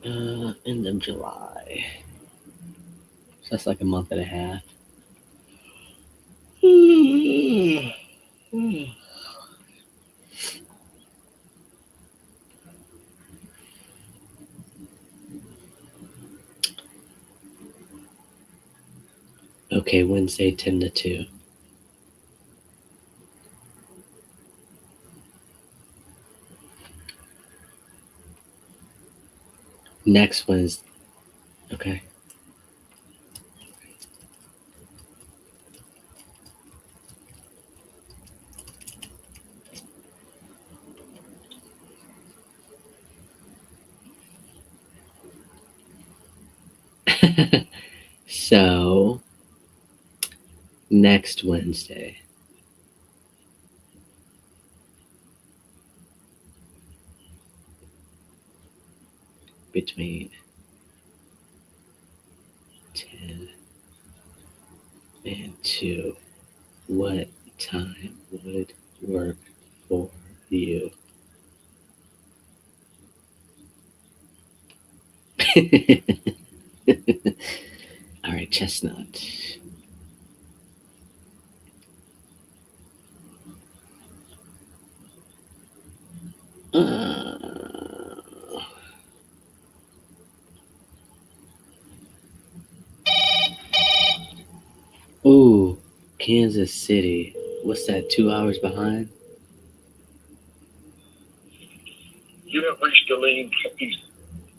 A: End of July. So that's like a month and a half. Okay, Wednesday 10 to 2. Next Wednesday. Okay. So next Wednesday between 10 and 2, what time would work for you? All right, Chestnut. Uh, ooh, Kansas City. What's that? 2 hours behind?
B: You have reached the lane.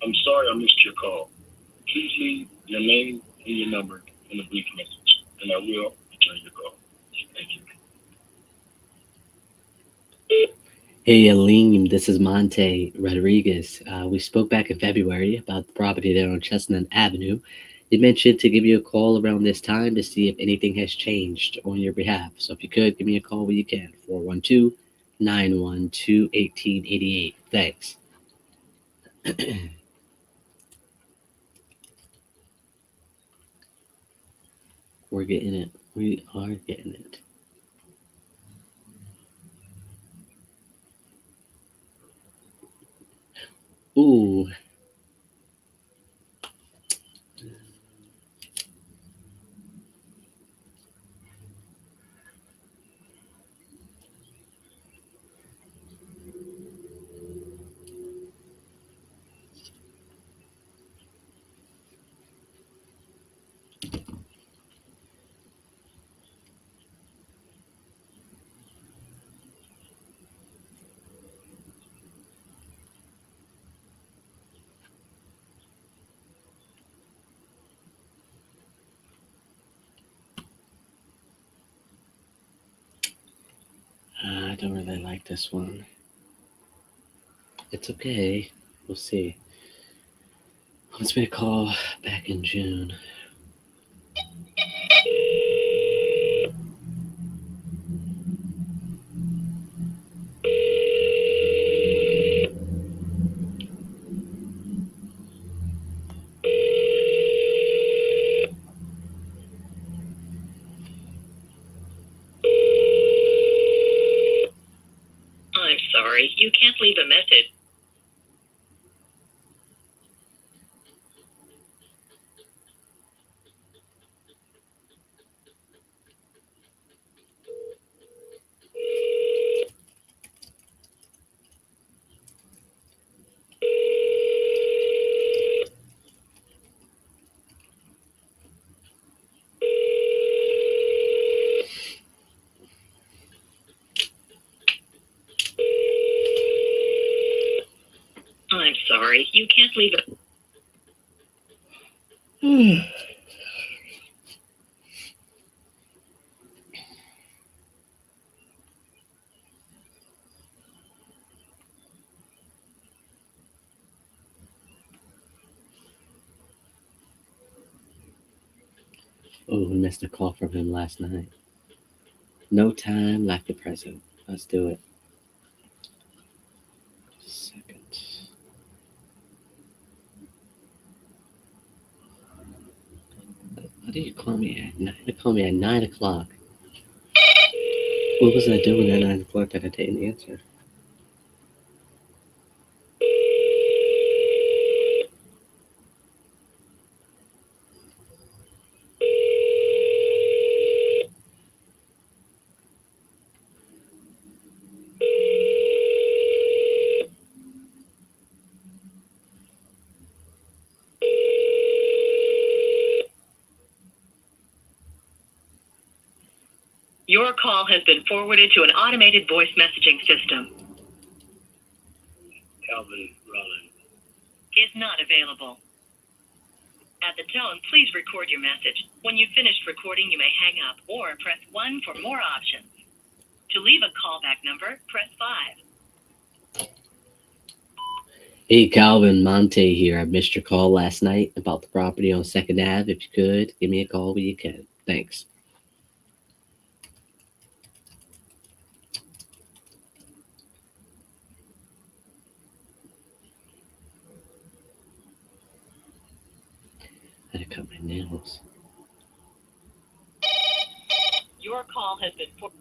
B: I'm sorry I missed your call. Please leave your name and your number in a brief message, and I will return your call. Thank you.
A: Hey, Aline, this is Monte Rodriguez. We spoke back in February about the property there on Chestnut Avenue. You mentioned to give you a call around this time to see if anything has changed on your behalf. So if you could, give me a call when you can. 412 912 1888. Thanks. We're getting it. We are getting it. Ooh, don't really like this one. It's okay. We'll see. Wants me to call back in June.
C: I'm sorry, you can't leave a message. I'm sorry, you can't leave a...
A: Oh, we missed a call from him last night. No time like the present. Let's do it. Second. Why did you call me at 9? You call me at 9 o'clock. What was I doing at 9 o'clock that I didn't answer?
C: Your call has been forwarded to an automated voice messaging system.
B: Calvin Rollins.
C: Is not available. At the tone, please record your message. When you've finished recording, you may hang up or press 1 for more options. To leave a callback number, press 5.
A: Hey, Calvin, Monte here. I missed your call last night about the property on 2nd Ave. If you could, give me a call when you can. Thanks. I had to cut my nails.
C: Your call has been forwarded.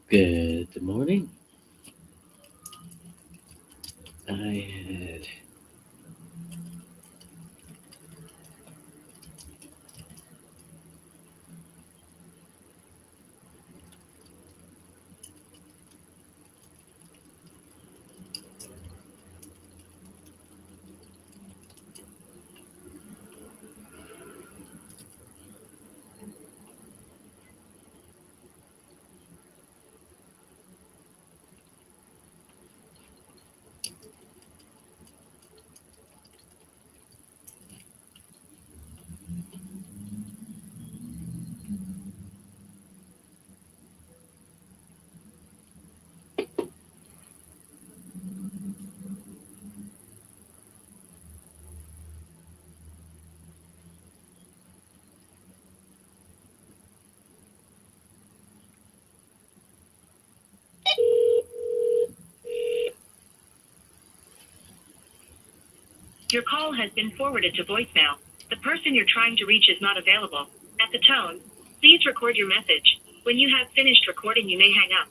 A: Good morning. I had
C: Your call has been forwarded to voicemail. The person you're trying to reach is not available. At the tone, please record your message. When you have finished recording, you may hang up.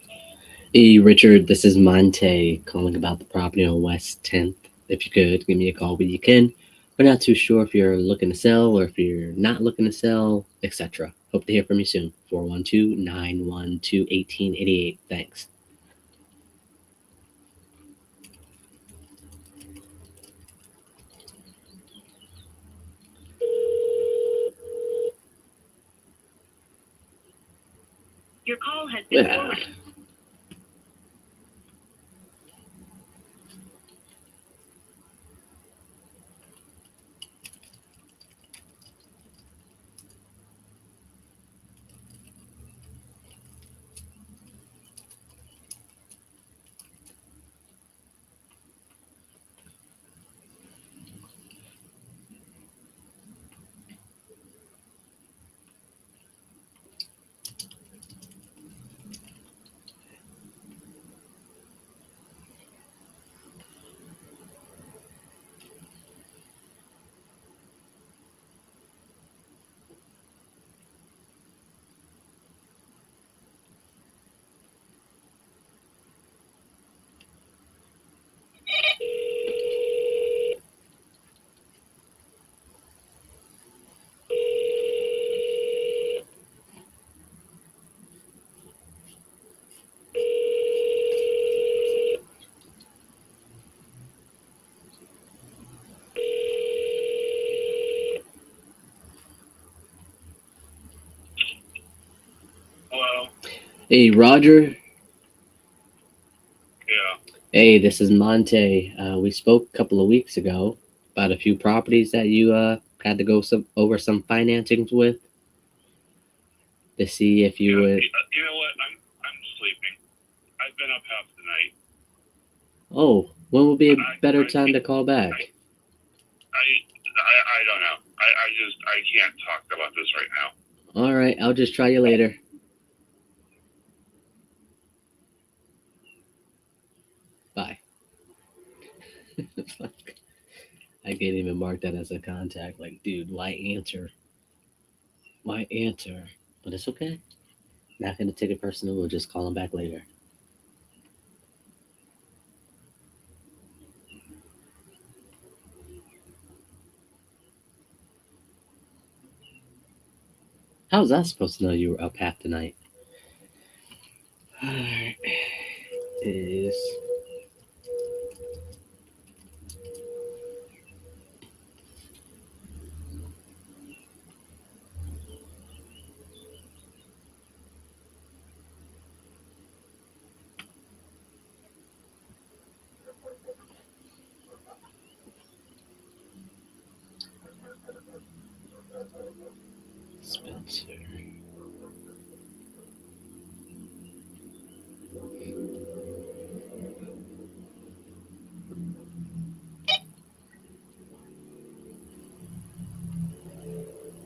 A: Hey, Richard, this is Monte calling about the property on West 10th. If you could, give me a call when you can. We're not too sure if you're looking to sell or if you're not looking to sell, etc. Hope to hear from you soon. 412-912-1888. Thanks.
C: Your call has been
A: Yeah.
C: forwarded.
A: Hey, Roger.
B: Yeah.
A: Hey, this is Monte. We spoke a couple of weeks ago about a few properties that you had to go over some financings with to see if you would.
B: You know what? I'm sleeping. I've been up half the night.
A: Oh, when would be a better
B: I
A: time to
B: can't.
A: call back?
B: I don't know. I can't talk about this right now.
A: All right, I'll just try you later. Bye. I can't even mark that as a contact. Like, dude, why answer? Why answer? But it's okay. Not gonna take it personal. We'll just call him back later. How was I supposed to know you were up half the night? Alright. Is Spencer.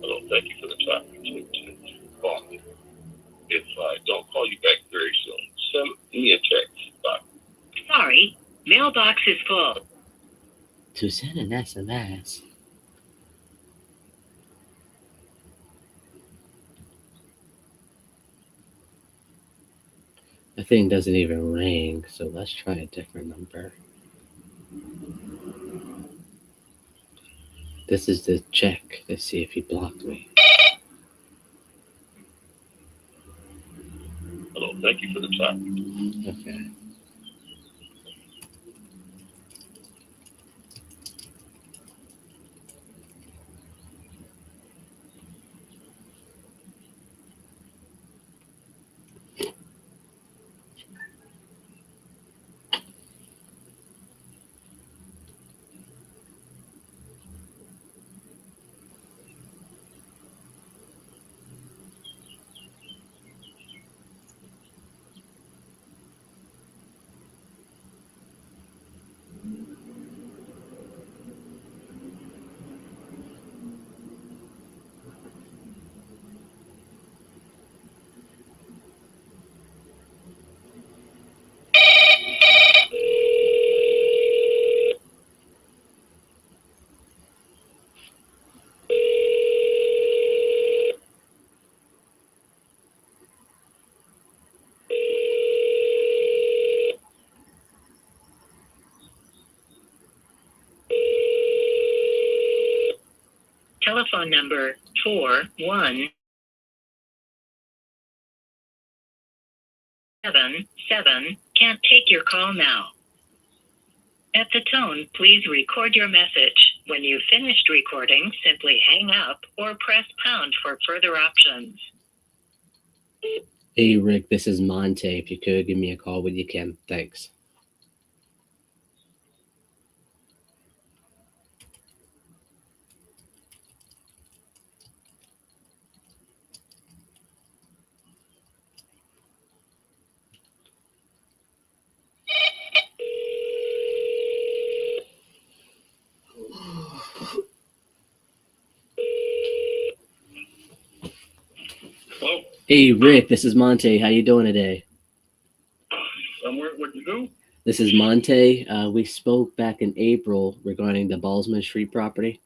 B: Hello, thank you for the time you took to call me. If I don't call you back very soon, send me a text. Bye.
C: Sorry, mailbox is full.
A: To send an SMS. The thing doesn't even ring, so let's try a different number. This is the check to see if he blocked me.
B: Hello, thank you for the time.
A: Okay.
C: Telephone number 4177 can't take your call now. At the tone, please record your message. When you've finished recording, simply hang up or press pound for further options.
A: Hey, Rick, this is Monte. If you could give me a call when you can. Thanks.
B: Hello?
A: Hey, Rick, this is Monte. How you doing today?
B: Somewhere, what you do?
A: This is Monte. We spoke back in April regarding the Ballsman Street property.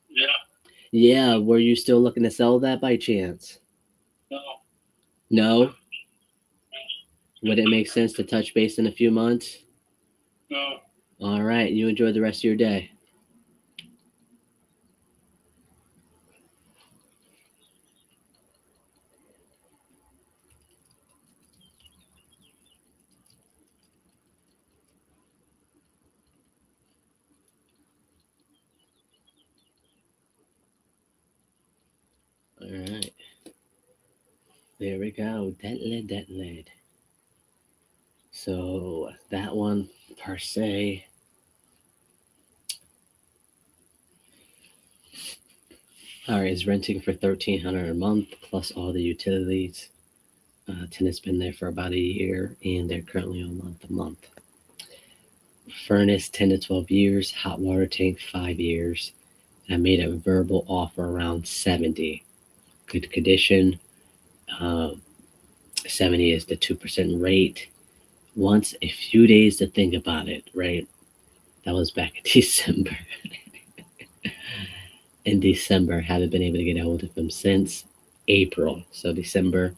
B: Yeah.
A: Yeah, were you still looking to sell that by chance?
B: No.
A: No? Would it make sense to touch base in a few months?
B: No.
A: All right, you enjoy the rest of your day. All right. There we go. Debt lid, debt lid. So that one per se, all right, is renting for $1,300 a month plus all the utilities. Tenant's been there for about a year, and they're currently on month to month. Furnace 10 to 12 years, hot water tank 5 years. I made a verbal offer around 70. Good condition. Uh, 70 is the 2% rate. Once a few days to think about it, right? That was back in December. In December, haven't been able to get a hold of him since April. So December,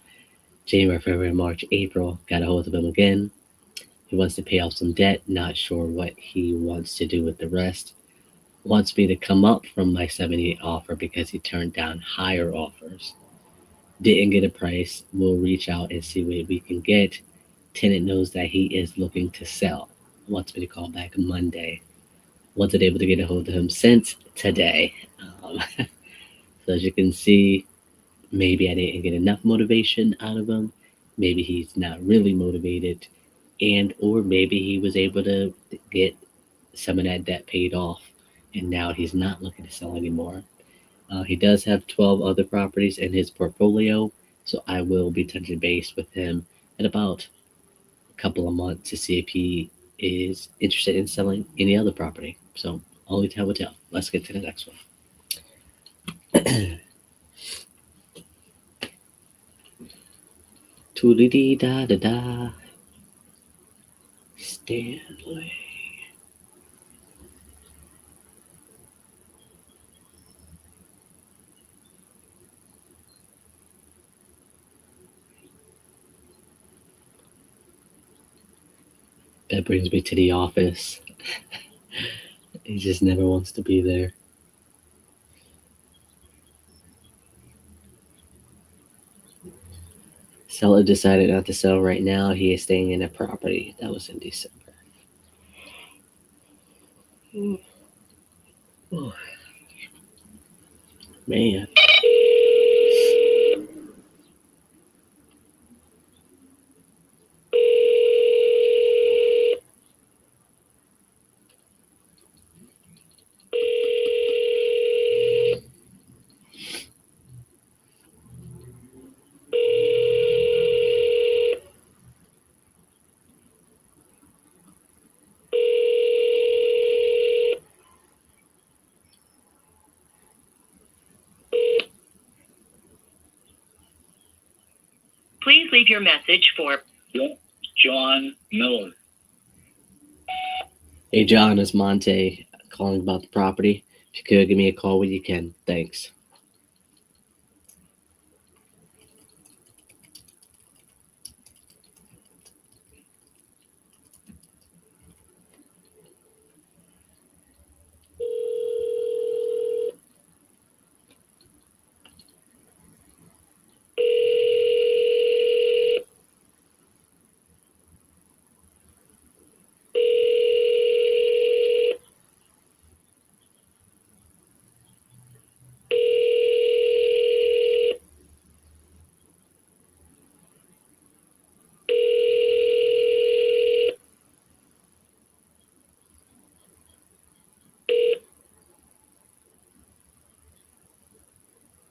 A: January, February, March, April, got a hold of him again. He wants to pay off some debt, not sure what he wants to do with the rest. Wants me to come up from my 78 offer because he turned down higher offers. Didn't get a price. We'll reach out and see what we can get. Tenant knows that he is looking to sell. Wants me to call back Monday. Wasn't able to get a hold of him since today. So as you can see, maybe I didn't get enough motivation out of him. Maybe he's not really motivated, and or maybe he was able to get some of that debt paid off, and now he's not looking to sell anymore. He does have 12 other properties in his portfolio, so I will be touching base with him in about a couple of months to see if he is interested in selling any other property. So only time will tell. Let's get to the next one. Toodity da da da. Stanley. That brings me to the office. He just never wants to be there. Seller decided not to sell right now. He is staying in a property. That was in December. Oh, man.
C: Please leave your message for
B: John Miller.
A: Hey, John, it's Monte calling about the property. If you could give me a call when you can. Thanks.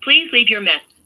C: please leave your message.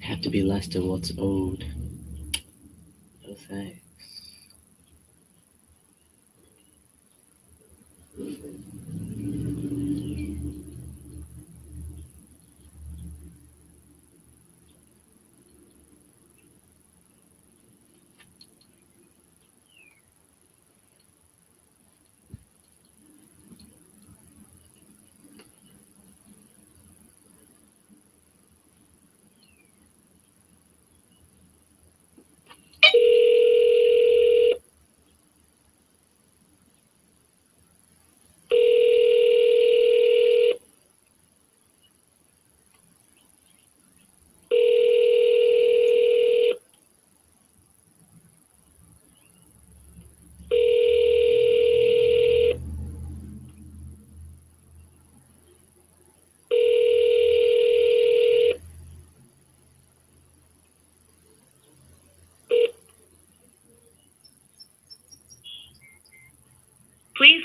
A: Have to be less than what's owed. No thanks.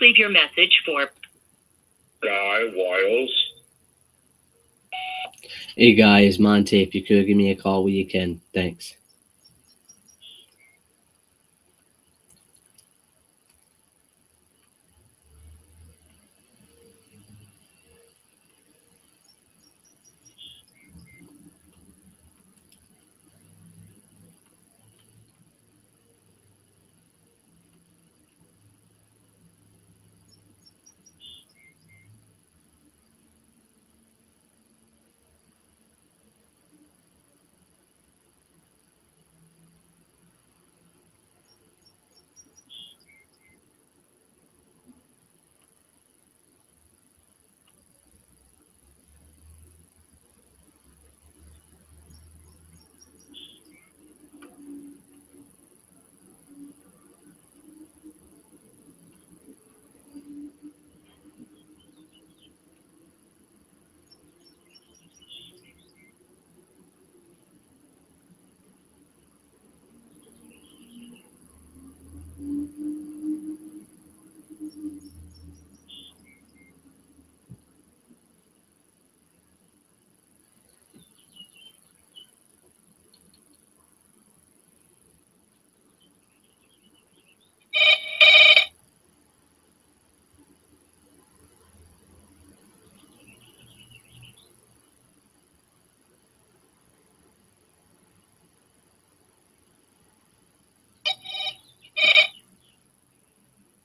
C: leave your message for
B: Guy Wiles.
A: Hey guys, Monte, if you could give me a call when you can. Thanks.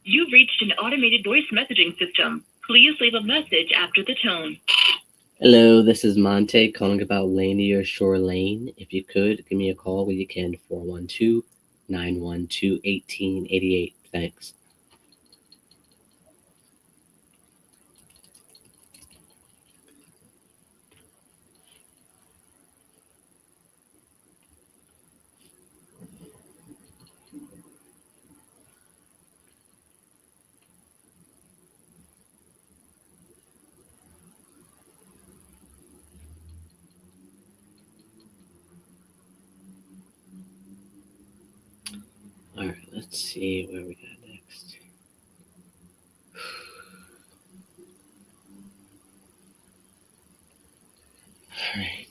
C: You've reached an automated voice messaging system. Please leave a message after the tone.
A: Hello, this is Monte calling about Lanier Shore Lane. If you could, give me a call when you can, 412-912-1888. Thanks. All right, let's see where we got next. All right.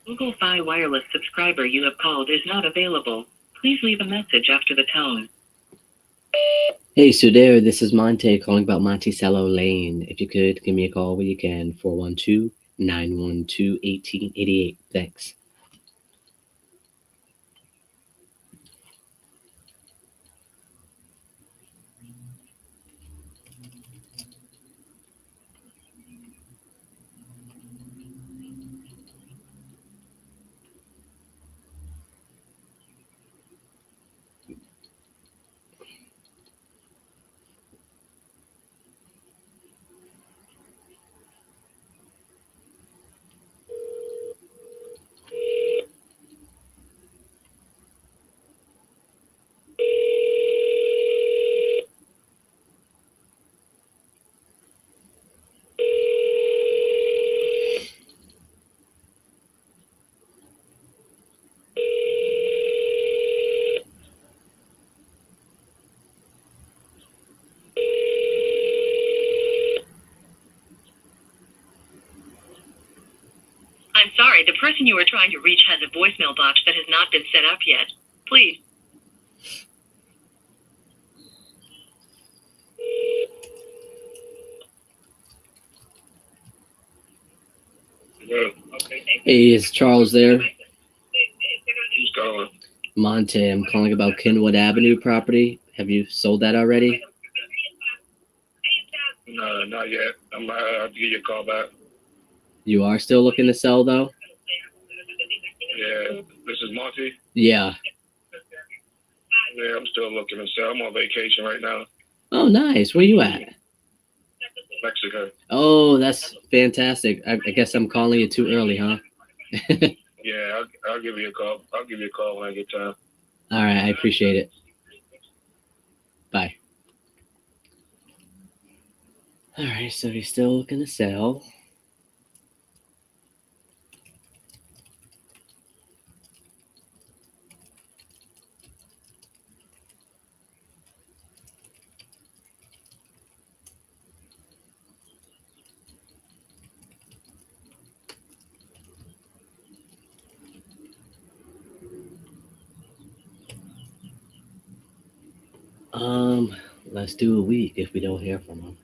C: Google Fi Wireless subscriber you have called is not available. Please leave a message after the tone.
A: Hey, Sudare, this is Monte calling about Monticello Lane. If you could, give me a call when you can, 412-912-1888. Thanks.
C: I'm sorry, the person you are trying to reach has a voicemail box that has not been set up yet. Please.
A: Hey, is Charles there?
B: Who's calling?
A: Monte, I'm calling about Kenwood Avenue property. Have you sold that already?
B: No, not yet. I'll give you a call back.
A: You are still looking to sell, though?
B: Yeah, this is Monty.
A: Yeah.
B: Yeah, I'm still looking to sell. I'm on vacation right now.
A: Oh, nice. Where you at?
B: Mexico.
A: Oh, that's fantastic. I guess I'm calling you too early, huh?
B: Yeah, I'll give you a call. I'll give you a call when I get time.
A: All right, I appreciate it. Bye. All right, so he's still looking to sell. Um, let's do a week if we don't hear from him.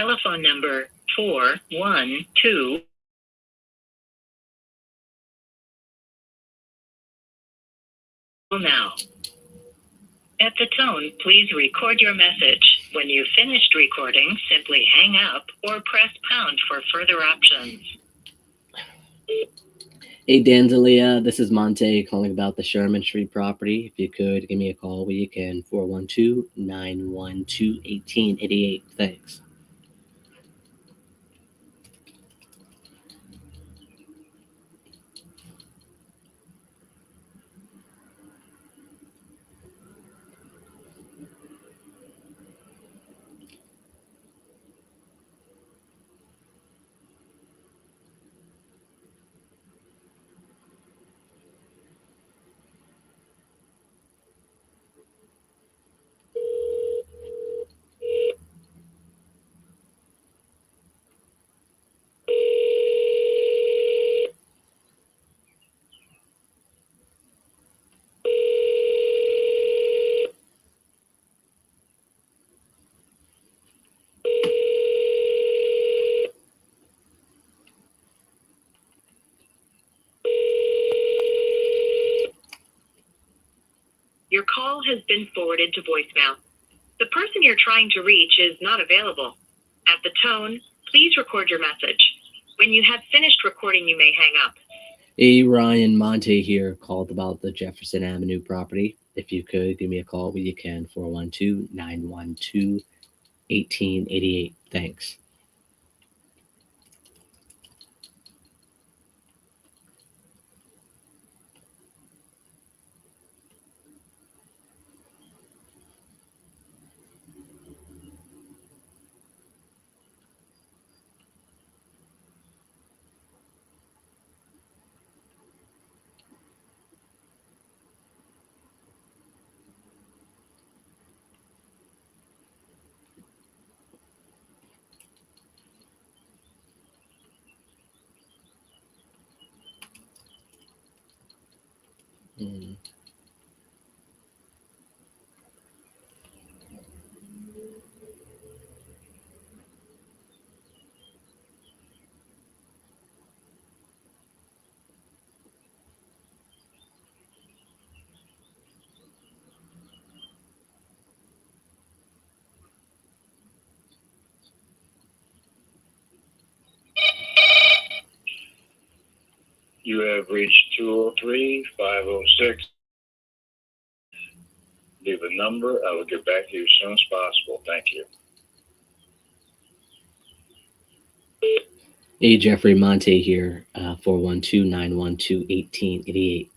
C: Telephone number 412 now. At the tone, please record your message. When you've finished recording, simply hang up or press pound for further options.
A: Hey, Danzalia, this is Monte calling about the Sherman Street property. If you could give me a call, we can 412-912-1888. Thanks.
C: Your call has been forwarded to voicemail. The person you're trying to reach is not available. At the tone, please record your message. When you have finished recording, you may hang up.
A: Hey, Ryan, Monte here, called about the Jefferson Avenue property. If you could give me a call, you can 412-912-1888. Thanks. Mm.
B: You have reached 203-506. Leave a number. I will get back to you as soon as possible. Thank you.
A: Hey, Jeffrey, Monte here, 412-912-1888.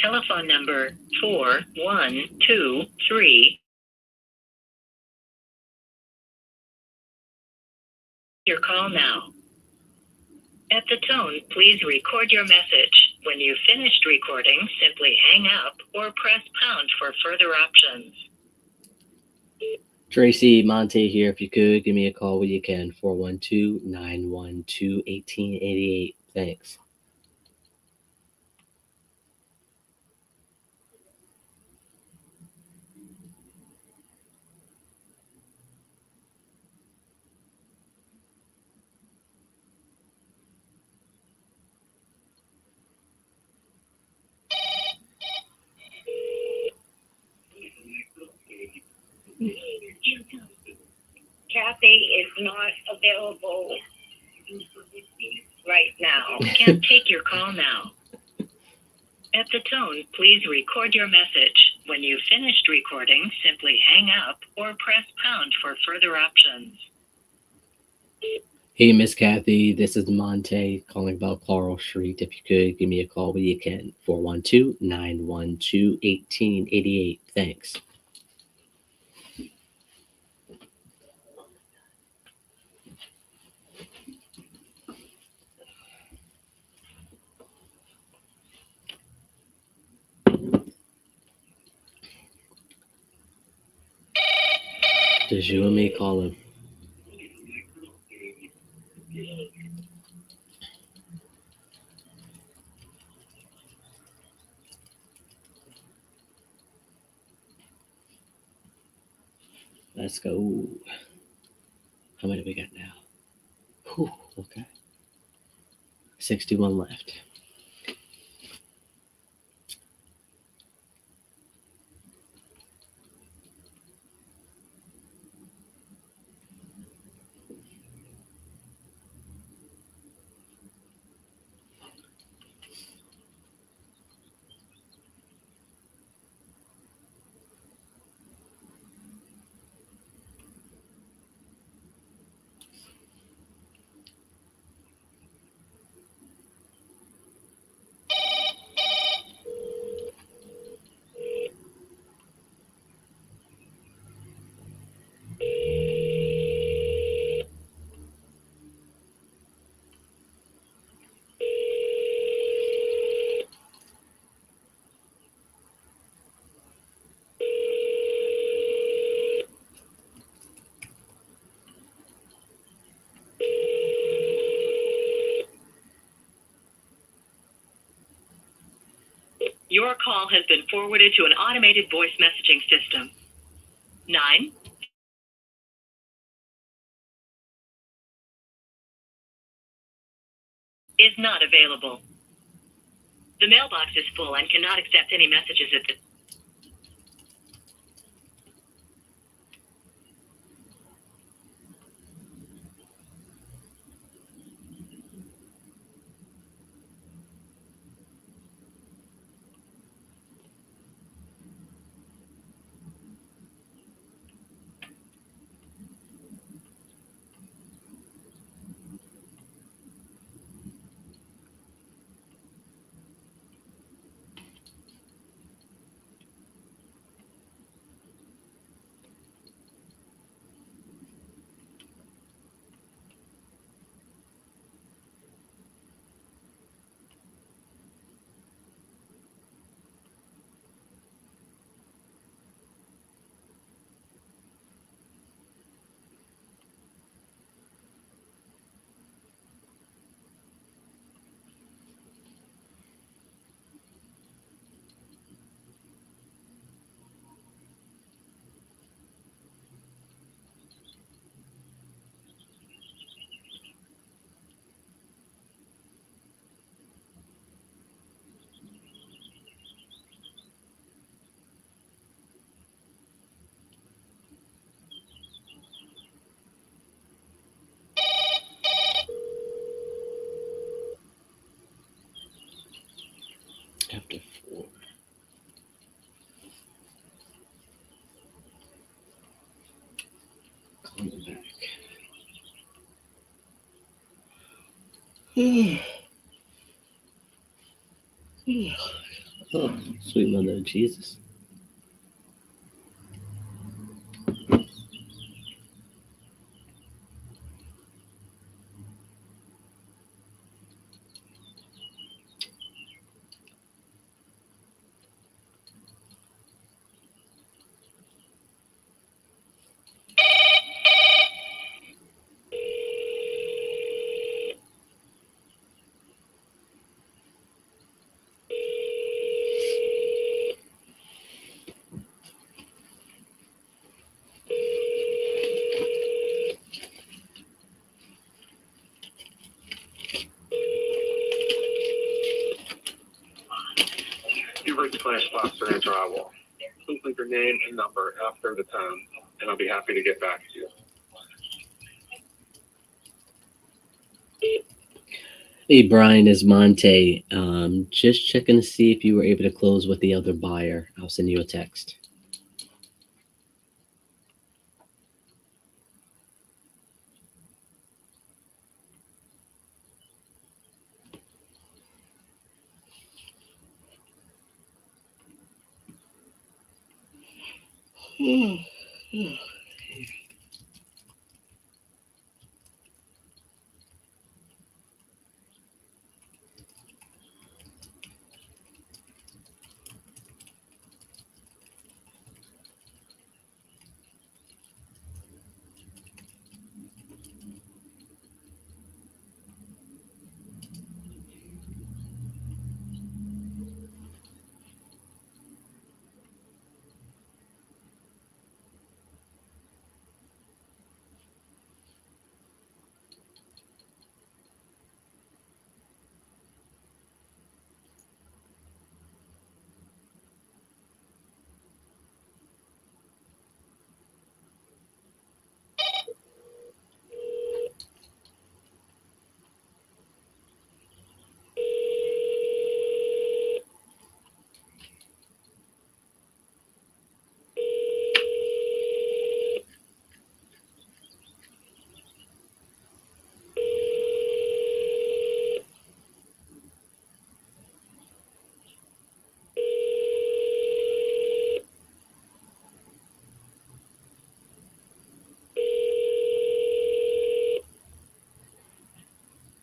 C: telephone number 4123. Your call now. At the tone, please record your message. When you've finished recording, simply hang up or press pound for further options.
A: Tracy, Monte here. If you could, give me a call when you can. 412-912-1888. Thanks.
C: Kathy is not available right now. Can't take your call now. At the tone, please record your message. When you've finished recording, simply hang up or press pound for further options.
A: Hey, Miss Kathy, this is Monte calling about Coral Street. If you could, give me a call when you can. 412-912-1888. Thanks. Just you and me calling. Let's go. How many we got now? Whew, okay. 61 left.
C: Your call has been forwarded to an automated voice messaging system. 9 is not available. The mailbox is full and cannot accept any messages at this time.
A: After 4. Coming back. Oh, sweet mother of Jesus.
B: You reached Flash Box Financial Drywall. Please leave your name and number after the tone, and I'll be happy to get back to you.
A: Hey, Brian, is Monte. Just checking to see if you were able to close with the other buyer. I'll send you a text.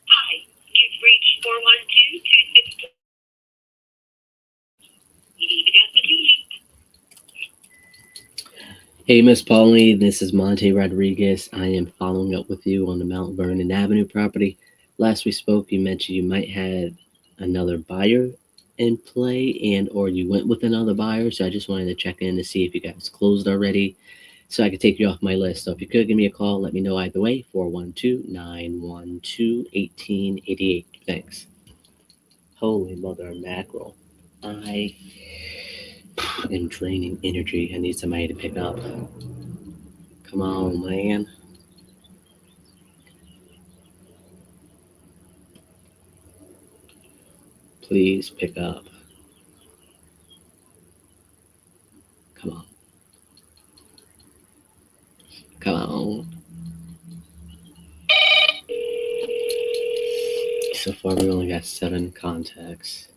C: Hi, you've reached 412-264. You need to get the lead.
A: Hey, Miss Pauline, this is Monte Rodriguez. I am following up with you on the Mount Vernon Avenue property. Last we spoke, you mentioned you might have another buyer in play and or you went with another buyer. So I just wanted to check in to see if you guys closed already so I could take you off my list. So if you could give me a call, let me know either way. 412-912-1888. Thanks. Holy mother of mackerel. I am draining energy. I need somebody to pick up. Come on, man. Please pick up. Come on. Come on. So far, we only got 7 contacts.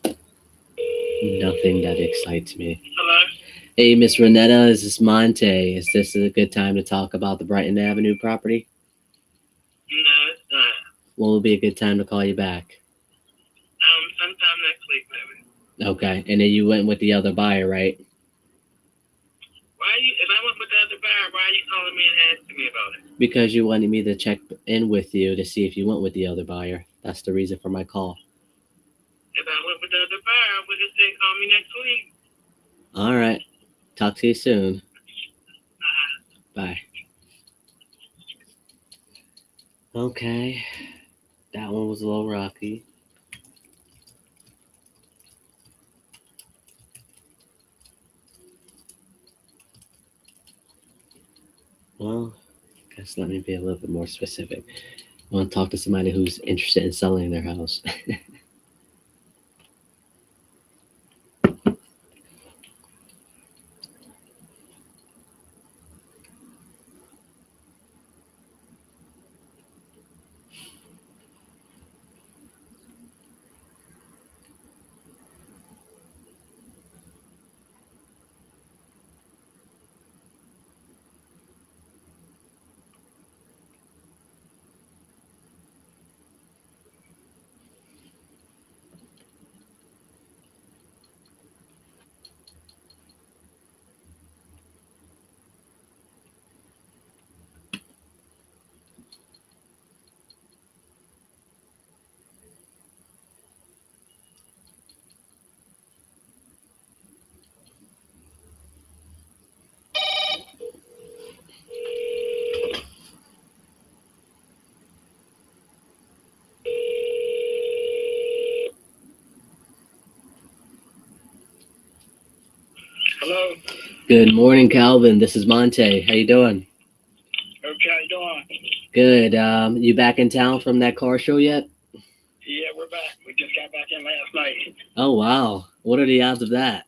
A: Nothing that excites me.
B: Hello?
A: Hey, Miss Renetta, is this Monte? Is this a good time to talk about the Brighton Avenue property?
B: No, it's not.
A: What would be a good time to call you back?
B: Sometime next week, maybe.
A: Okay, and then you went with the other buyer, right?
B: If I went with the other buyer, why are you calling me and asking me about it?
A: Because you wanted me to check in with you to see if you went with the other buyer. That's the reason for my call.
B: If I went with the other buyer, I would have said call me next week.
A: All right. Talk to you soon. Bye. Okay. That one was a little rocky. Well, guess let me be a little bit more specific. I want to talk to somebody who's interested in selling their house. Good morning, Calvin. This is Monte. How you doing?
D: Okay, how you doing?
A: Good. You back in town from that car show yet?
D: Yeah, we're back. We just got back in last night.
A: Oh wow. What are the odds of that?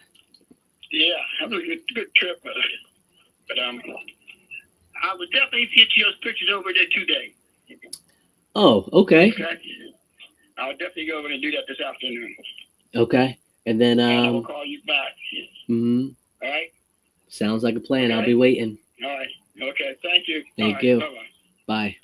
D: Yeah, it was a good trip. But I would definitely get you those pictures over there today.
A: Oh, okay.
D: Okay. I would definitely go over and do that this afternoon.
A: Okay. And then
D: And I will call you back.
A: mhm.
D: All right.
A: Sounds like a plan. I'll
D: Okay.
A: be waiting.
D: All right. Okay. Thank you.
A: Thank
D: All right.
A: you.
D: Bye-bye.
A: Bye.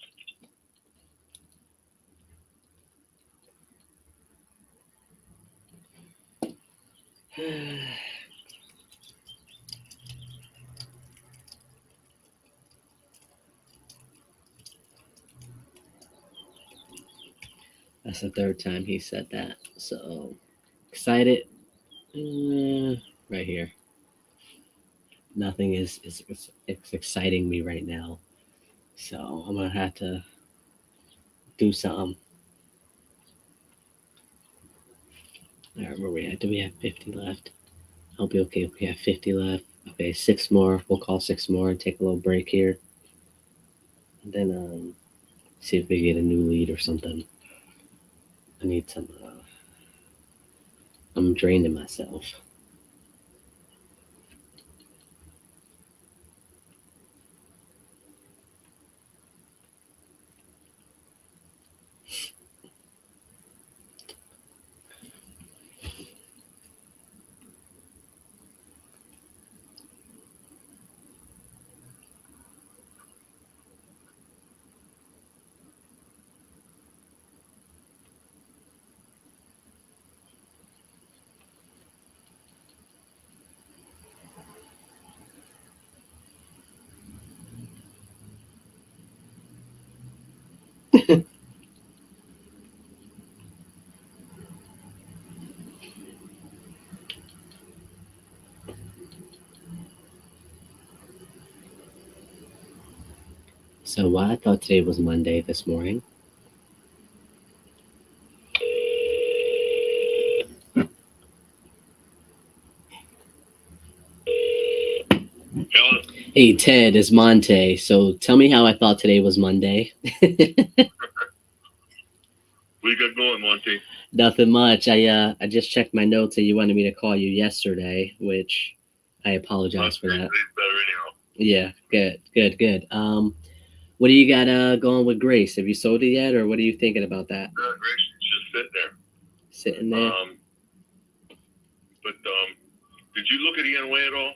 A: That's the third time he said that. So excited. Right here. Nothing is exciting me right now. So I'm gonna have to do something. All right, where we at? Do we have 50 left? I'll be okay if we have 50 left. Okay, six more. We'll call six more and take a little break here. And then see if we get a new lead or something. I need some. I'm draining myself. So why I thought today was Monday this morning.
B: Hello?
A: Hey Ted, it's Monte. So tell me how I thought today was Monday.
B: What you got going, Monty?
A: Nothing much. I just checked my notes and you wanted me to call you yesterday, which I apologize for that.
B: Today's better anyhow.
A: Yeah, good. What do you got going with Grace? Have you sold it yet, or what are you thinking about that?
B: Grace is just sitting there.
A: Sitting there.
B: But did you look at ENWay at all?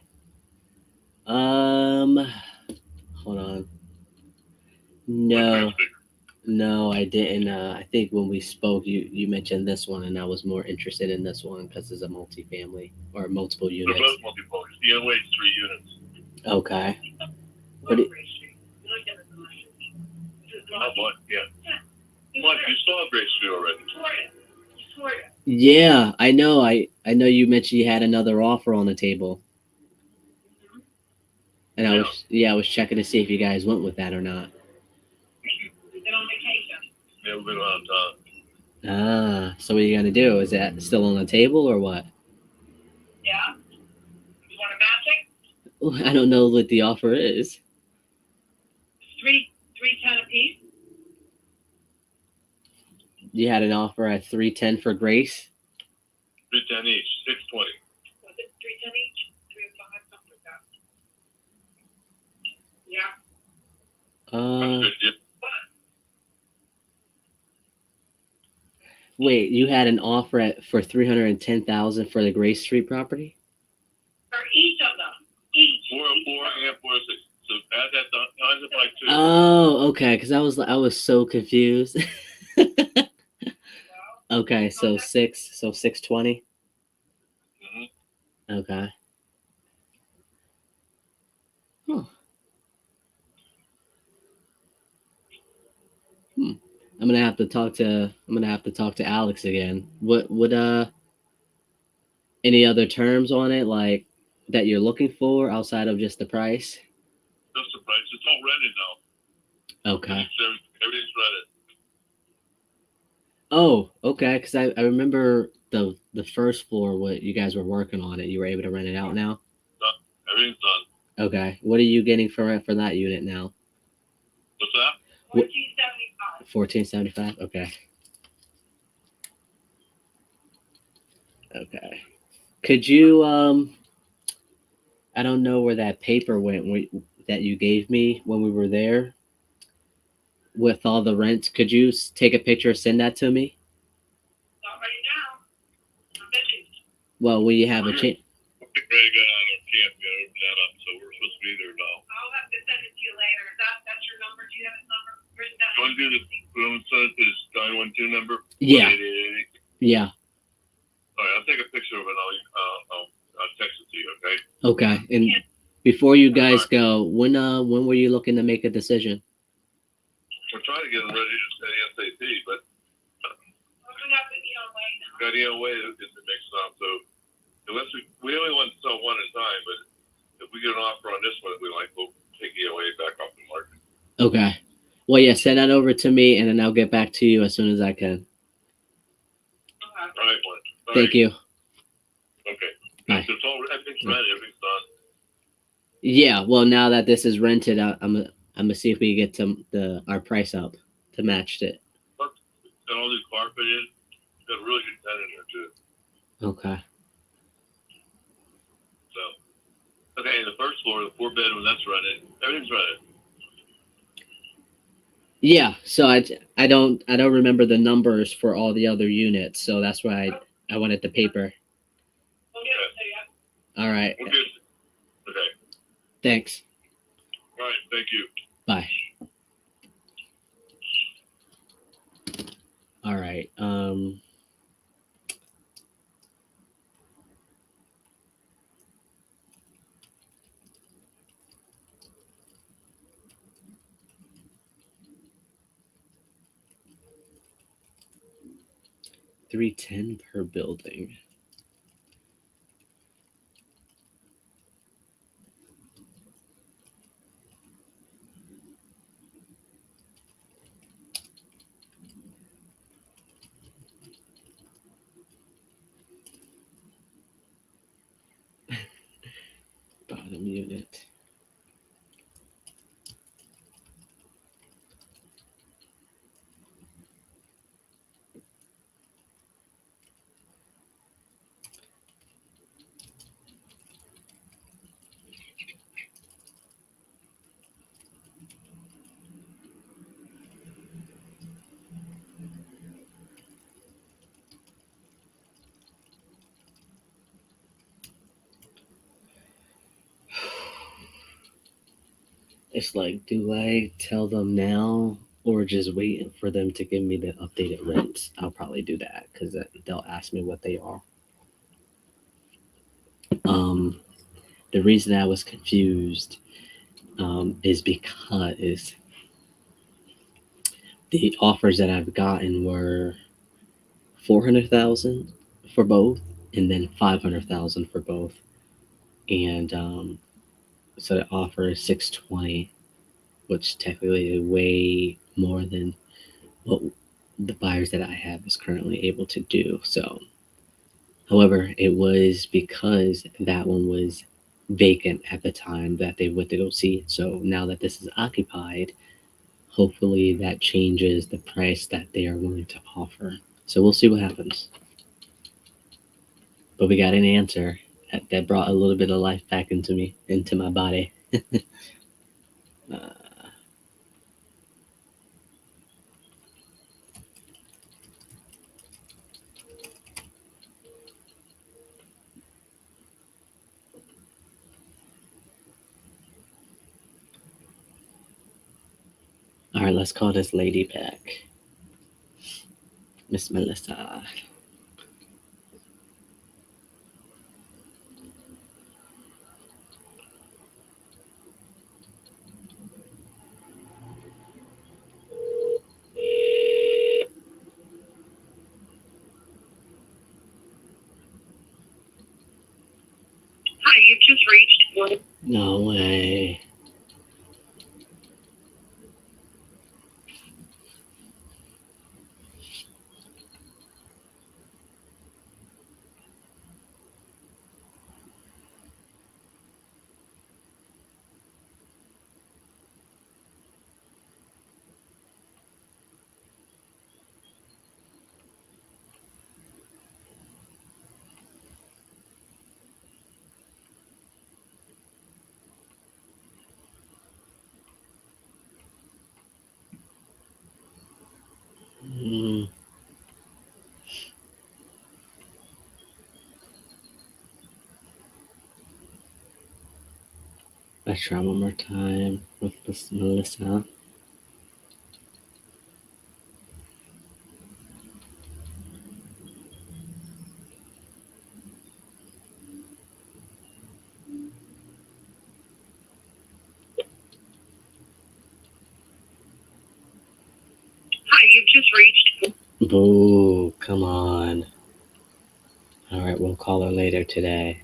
A: Hold on. No, I didn't. I think when we spoke, you mentioned this one, and I was more interested in this one because it's a multifamily or multiple
B: They're
A: units.
B: both multi-focus. ENWay is 3 units.
A: Okay. What do,
B: What? Yeah. What? You saw Grace Street already.
A: yeah, I know. I know you mentioned you had another offer on the table, and I was checking to see if you guys went with that or not.
B: Never been around town.
A: Ah, so what are you gonna do? Is that still on the table or what?
D: Yeah. You want a matching?
A: Well, I don't know what the offer is.
D: 310 apiece.
A: You had an offer at 310 for Grace.
B: 310 each. 620.
D: Was it 310 each? 305, something like that. Yeah.
B: That's good. Yeah.
A: Wait, you had an offer for 310,000 for the Grace Street property?
D: For each of them. Each.
B: 404 and 46. So add that times it by 2.
A: Oh, okay. Because I was so confused. Okay, so 620.
B: Mm-hmm.
A: Okay. Huh. I'm gonna have to talk to Alex again. What would any other terms on it like that you're looking for outside of just the price?
B: Just the price. It's all rented now.
A: Okay.
B: Everything's rented.
A: Oh, okay. Because I remember the first floor what you guys were working on it. You were able to rent it out now.
B: Everything's done.
A: Okay. What are you getting for that unit now?
B: What's that?
A: What-
D: 1475.
A: 1475. Okay. Okay. Could you I don't know where that paper went that you gave me when we were there with all the rents. Could you take a picture, send that to me?
D: Not right now. I'm busy.
A: Well, will you have a chance?
B: We're getting ready to go down to camp, open that up, so we're supposed to be there now.
D: I'll have to send it to you later. That's your number? Do you have his number written down?
B: You want to do this? You want to send it to this 912 number?
A: Yeah.
B: 1-888.
A: Yeah.
B: All right, I'll take a picture of it. I'll text it to you. Okay.
A: Okay. And before you guys go, when were you looking to make a decision?
B: We're trying to get them ready to stay ASAP, but
D: We're gonna have to be on way now.
B: got EOA is the next time. So unless we only want to sell one at a time, but if we get an offer on this one, we'll take EOA back off the market.
A: Okay. Well, yeah, send that over to me, and then I'll get back to you as soon as I can.
B: All right, Mark.
A: Thank you.
B: Okay.
A: Bye.
B: It's all everything's ready. Everything's done.
A: Yeah. Well, now that this is rented, I'm gonna see if we get our price up to match it.
B: Got all new carpet in. Got a really good tenant here too.
A: Okay.
B: So, okay, the first floor, the 4-bedroom, that's rented. Everything's rented.
A: Yeah. So I don't remember the numbers for all the other units, so that's why I wanted the paper.
D: We'll get it to you.
A: All right.
B: We're good. Okay.
A: Thanks.
B: All right. Thank you.
A: Bye. All right. 310 per building. Bottom unit. It's like, do I tell them now or just wait for them to give me the updated rents? I'll probably do that because they'll ask me what they are. The reason I was confused is because the offers that I've gotten were 400,000 for both, and then 500,000 for both, and so the offer is 620, which technically is way more than what the buyers that I have is currently able to do. So, however, it was because that one was vacant at the time that they went to go see it. So now that this is occupied, hopefully that changes the price that they are willing to offer. So we'll see what happens. But we got an answer that brought a little bit of life back into my body. All right, let's call this lady back. Miss Melissa.
C: Hi, you've just reached.
A: No way. Let's try one more time with Miss Melissa.
D: Hi, you've just reached.
A: Boo, come on. All right, we'll call her later today.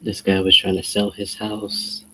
A: This guy was trying to sell his house.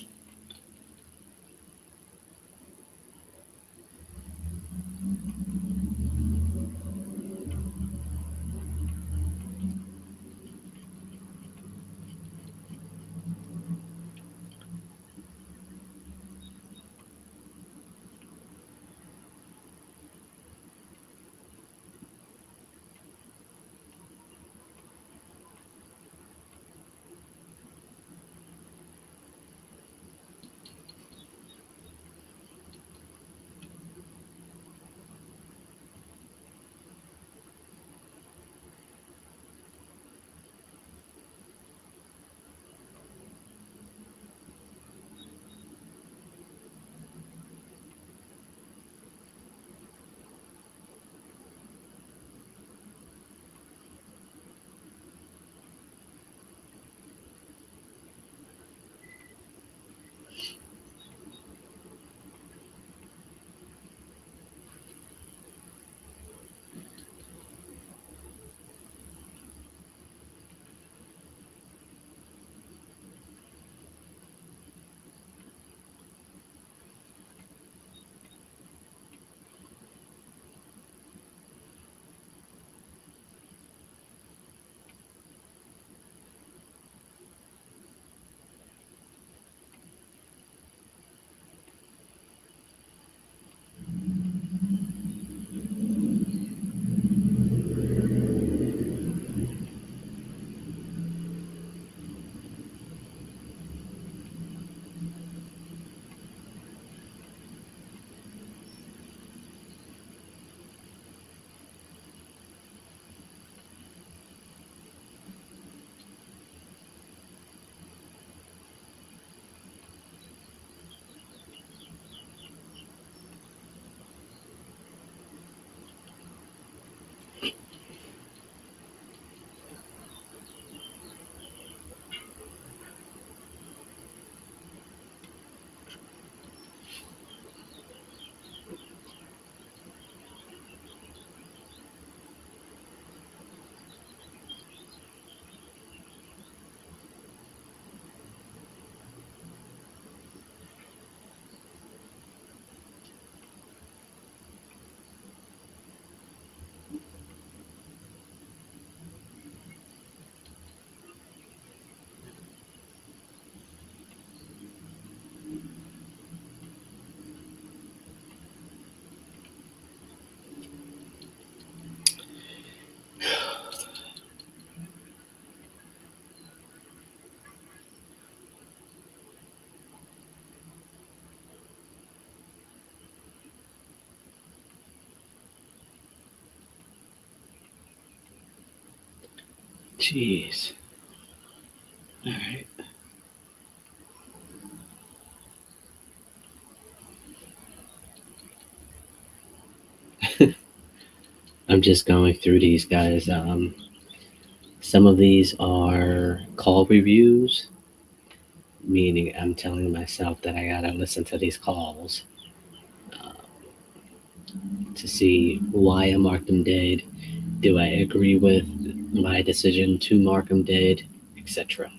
A: Jeez. All right. I'm just going through these guys. Some of these are call reviews, meaning I'm telling myself that I gotta listen to these calls uh, to see why I marked them dead. Do I agree with my decision to mark them dead, etc.?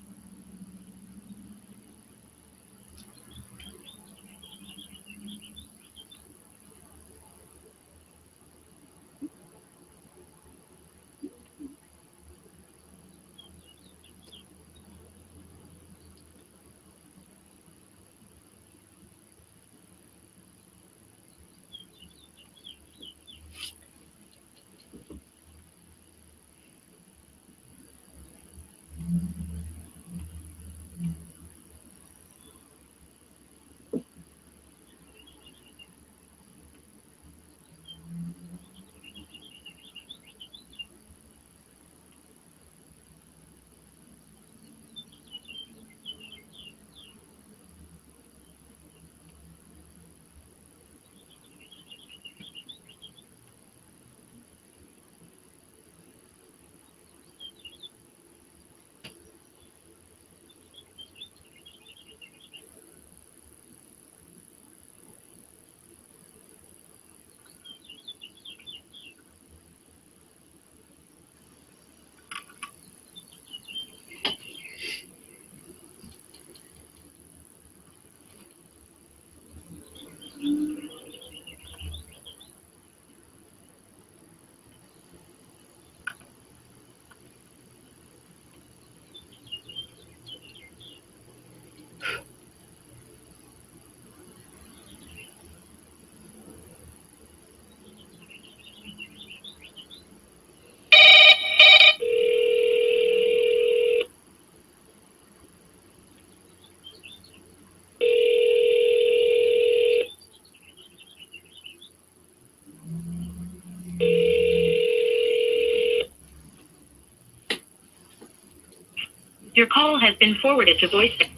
C: Your call has been forwarded to voicemail.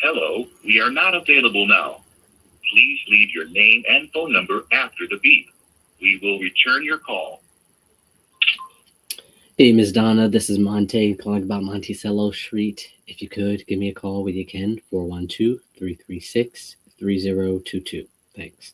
B: Hello, we are not available now. Please leave your name and phone number after the beep. We will return your call.
A: Hey, Ms. Donna, this is Monte calling about Monticello Street. If you could, give me a call when you can, 412-336-3022. Thanks.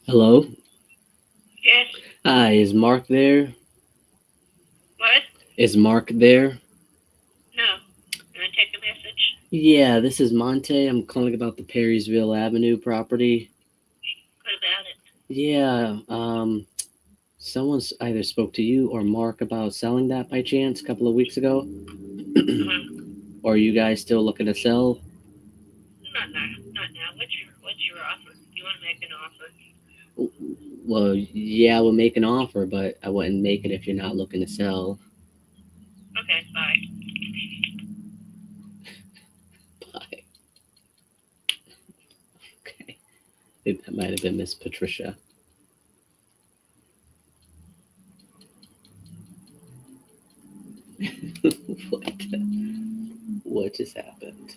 A: Hello?
D: Yes.
A: Hi, is Mark there?
D: What?
A: Is Mark there?
D: No. Can I take a message?
A: Yeah, this is Monte. I'm calling about the Perrysville Avenue property.
D: What about it?
A: Yeah, someone's either spoke to you or Mark about selling that by chance a couple of weeks ago. Or are you guys still looking to sell?
D: Not now. Not now. What's your offer? You want to make an offer?
A: Well, yeah, we'll make an offer, but I wouldn't make it if you're not looking to sell.
D: Okay, bye.
A: Bye. Okay. I think that might have been Miss Patricia. What? What? What just happened?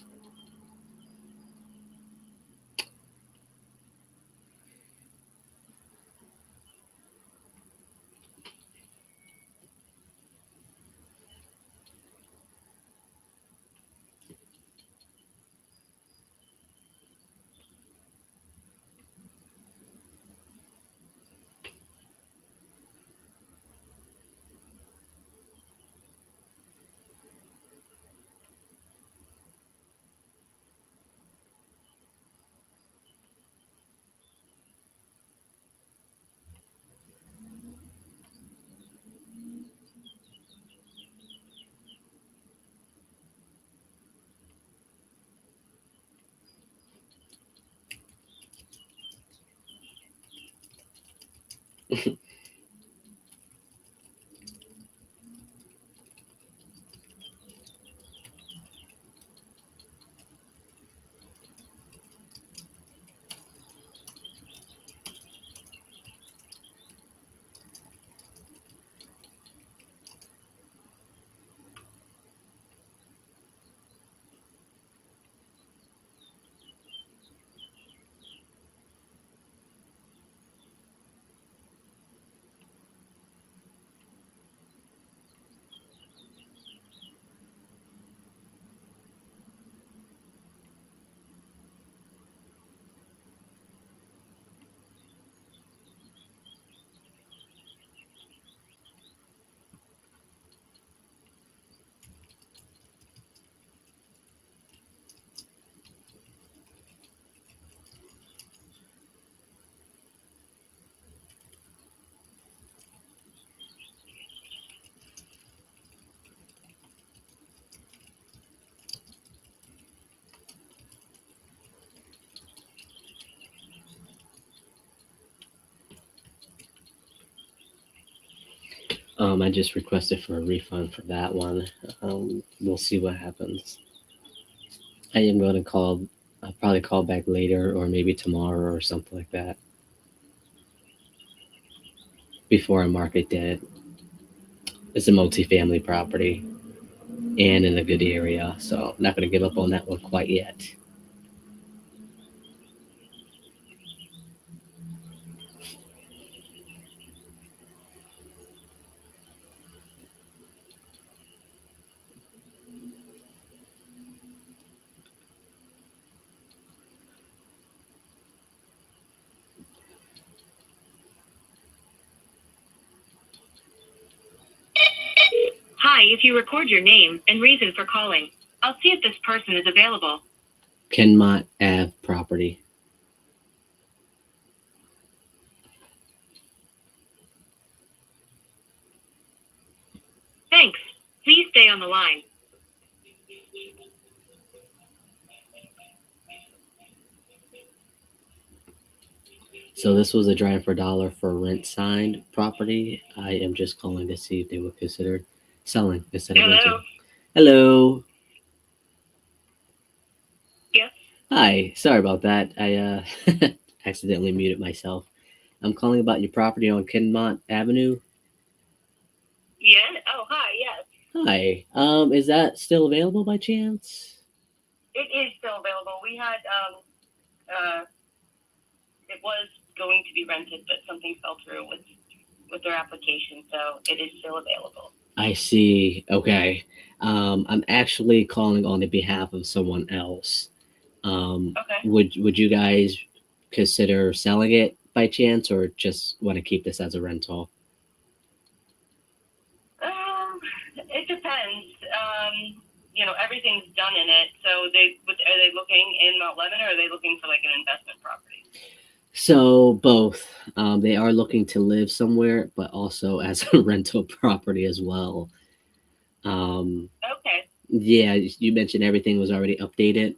A: I just requested for a refund for that one. We'll see what happens. I am going to call. I'll probably call back later, or maybe tomorrow, or something like that, before I mark it dead. It's a multi-family property and in a good area, so I'm not going to give up on that one quite yet.
C: Hi, if you record your name and reason for calling, I'll see if this person is available.
A: Kenmont Ave property.
C: Thanks. Please stay on the line.
A: So this was a drive for a dollar for rent signed property. I am just calling to see if they would consider selling instead of renting. Hello.
D: Yes.
A: Hi. Sorry about that. I accidentally muted myself. I'm calling about your property on Kenmont Avenue.
D: Yeah. Oh, hi. Yes.
A: Hi. Is that still available by chance?
D: It is still available. We had it was going to be rented, but something fell through with their application, so it is still available.
A: I see. Okay. I'm actually calling on the behalf of someone else.
D: Okay.
A: Would you guys consider selling it by chance, or just want to keep this as a rental?
D: It depends. Everything's done in it. So are they looking in Mount Lebanon, or are they looking for like an investment property?
A: So both. They are looking to live somewhere, but also as a rental property as well. Um,
D: Okay.
A: yeah, you mentioned everything was already updated.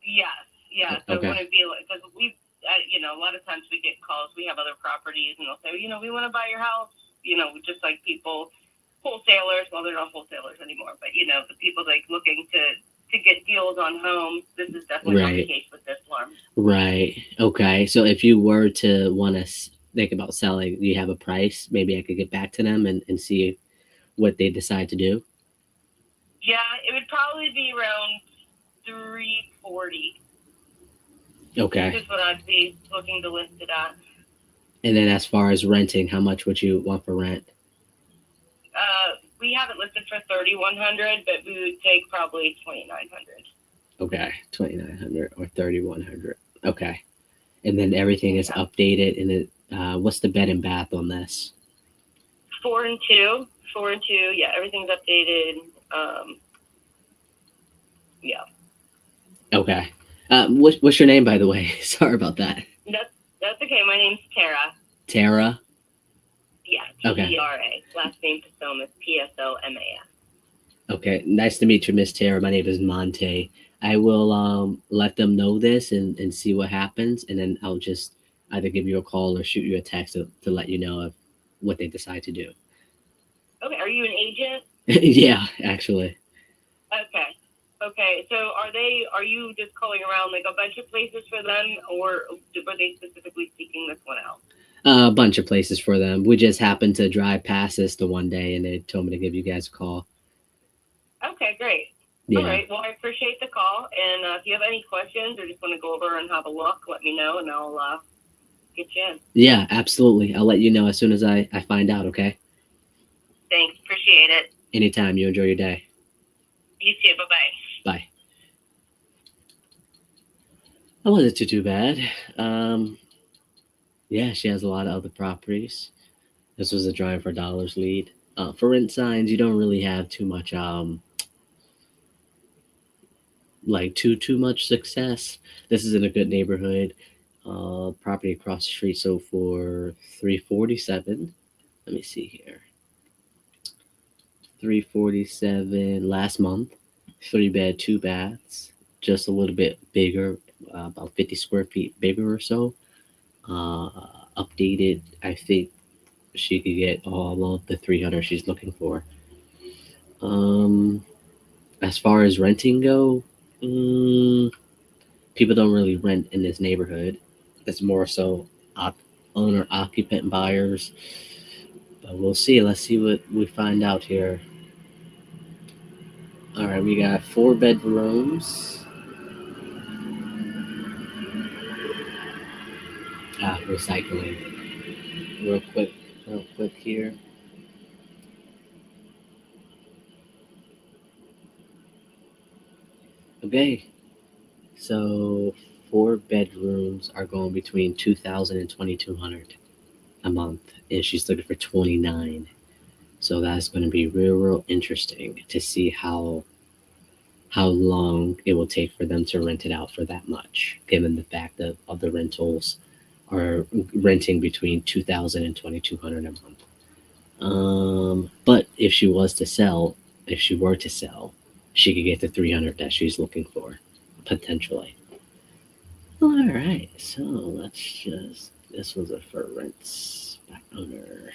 D: Yes. Yeah. So it
A: Okay.
D: wouldn't be like, because a lot of times we get calls. We have other properties, and they'll say, we want to buy your house. Just like people, wholesalers. Well, they're not wholesalers anymore, but the people like looking to get deals on homes. This is definitely not the
A: Right.
D: case with this one.
A: Right. Okay. So if you were to want to think about selling, do you have a price? Maybe I could get back to them and see what they decide to do.
D: Yeah, it would probably be around 340.
A: Okay.
D: Is what I'd be looking to list it at.
A: And then as far as renting, how much would you want for rent?
D: We have it listed for 3,100, but we would take probably 2,900.
A: Okay, 2,900 or 3,100. Okay, and then everything is updated. And it, what's the bed and bath on this?
D: 4 and 2. 4 and 2. Yeah, everything's updated. Yeah.
A: Okay. What's your name, by the way? Sorry about that.
D: That's okay. My name's Tara.
A: Tara.
D: Yeah.
A: Okay.
D: T-E-R-A. Last name Psomas. P-S-O-M-A-S.
A: Okay. Nice to meet you, Miss Tara. My name is Monte. I will let them know this and see what happens, and then I'll just either give you a call or shoot you a text to let you know of what they decide to do.
D: Okay. Are you an agent?
A: Yeah, actually.
D: Okay. Okay. So are you just calling around like a bunch of places for them, or were they specifically seeking this one out?
A: A bunch of places for them. We just happened to drive past this the one day, and they told me to give you guys a call.
D: Okay, great.
A: Yeah.
D: All right. Well, I appreciate the call, and if you have any questions or just want to go over and have a look, let me know, and I'll get you in.
A: Yeah, absolutely. I'll let you know as soon as I find out, okay?
D: Thanks. Appreciate it.
A: Anytime. You enjoy your day.
D: You too. Bye-bye.
A: Bye. That wasn't too bad. Yeah, she has a lot of other properties. This was a drawing for dollars lead. For rent signs, you don't really have too much like too much success. This is in a good neighborhood. Property across the street sold for 347. Let me see here. 347 last month. 3 bed, 2 baths. Just a little bit bigger, about 50 square feet bigger or so. Uh, Updated. I think she could get all of the 300 she's looking for. Um, as far as renting go, mm, people don't really rent in this neighborhood. It's more so owner occupant buyers. But we'll see. Let's see what we find out here. All right, we got 4 bedrooms. Recycling. Real quick here. Okay, so 4 bedrooms are going between 2,000 and 2,200 a month, and she's looking for 29. So that's going to be real interesting to see how long it will take for them to rent it out for that much, given the fact that other rentals are renting between 2,000 and 2,200 a month. But if she was to sell, if she were to sell, she could get the 300 that she's looking for, potentially. All right, so let's just, this was a for rents by owner.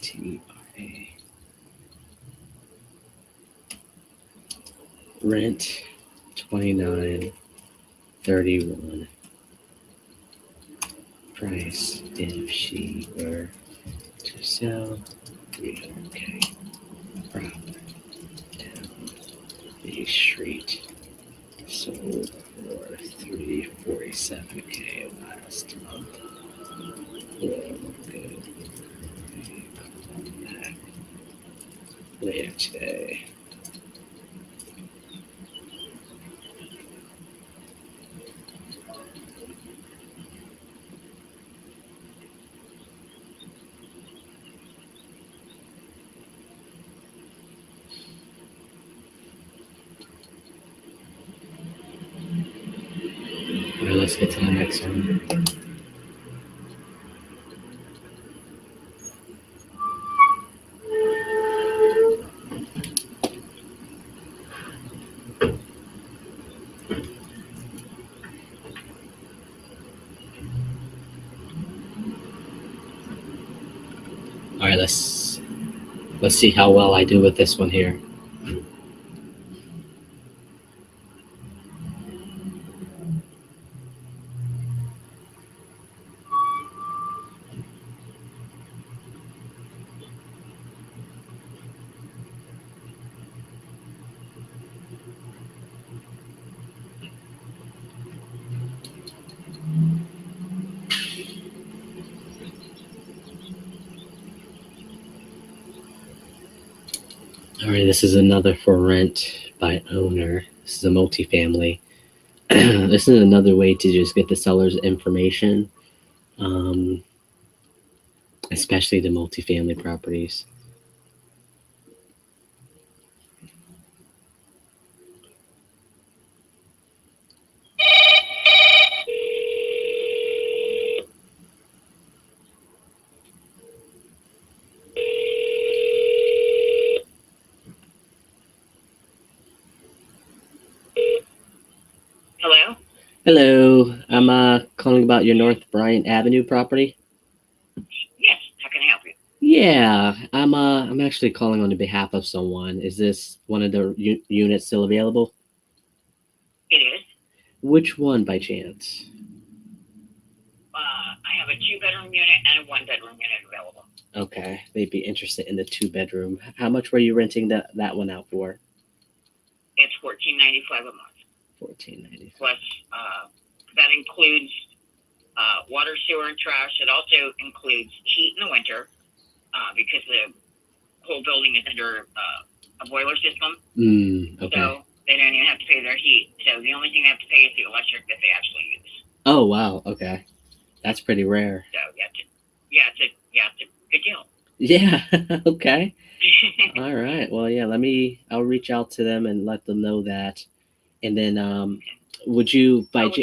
A: TRA. Rent 29.31. Price if she were to sell 300K. Prop down the street. Sold for 347K last month. Well, good. Back later today. All right, let's get to the next one. All right, let's see how well I do with this one here. All right, this is another for rent by owner. This is a multifamily. This is another way to just get the seller's information, um, especially the multifamily properties.
C: Hello?
A: Hello, I'm calling about your North Bryant Avenue property.
C: Yes, how can I help you?
A: Yeah, I'm actually calling on the behalf of someone. Is this one of the units still available?
C: It is.
A: Which one by chance?
C: I have a 2 bedroom unit and a 1 bedroom unit available.
A: Okay, they'd be interested in the 2 bedroom. How much were you renting that one out for?
C: It's $14.95 a month.
A: 14.95.
C: Plus, that includes water, sewer, and trash. It also includes heat in the winter because the whole building is under a boiler system.
A: Okay.
C: So they don't even have to pay their heat. So the only thing they have to pay is the electric that they actually use.
A: Oh wow. Okay, that's pretty rare.
C: So it's a good deal.
A: Yeah. Okay. All right. Well, yeah. I'll reach out to them and let them know that. And then, would you
C: it's also $25.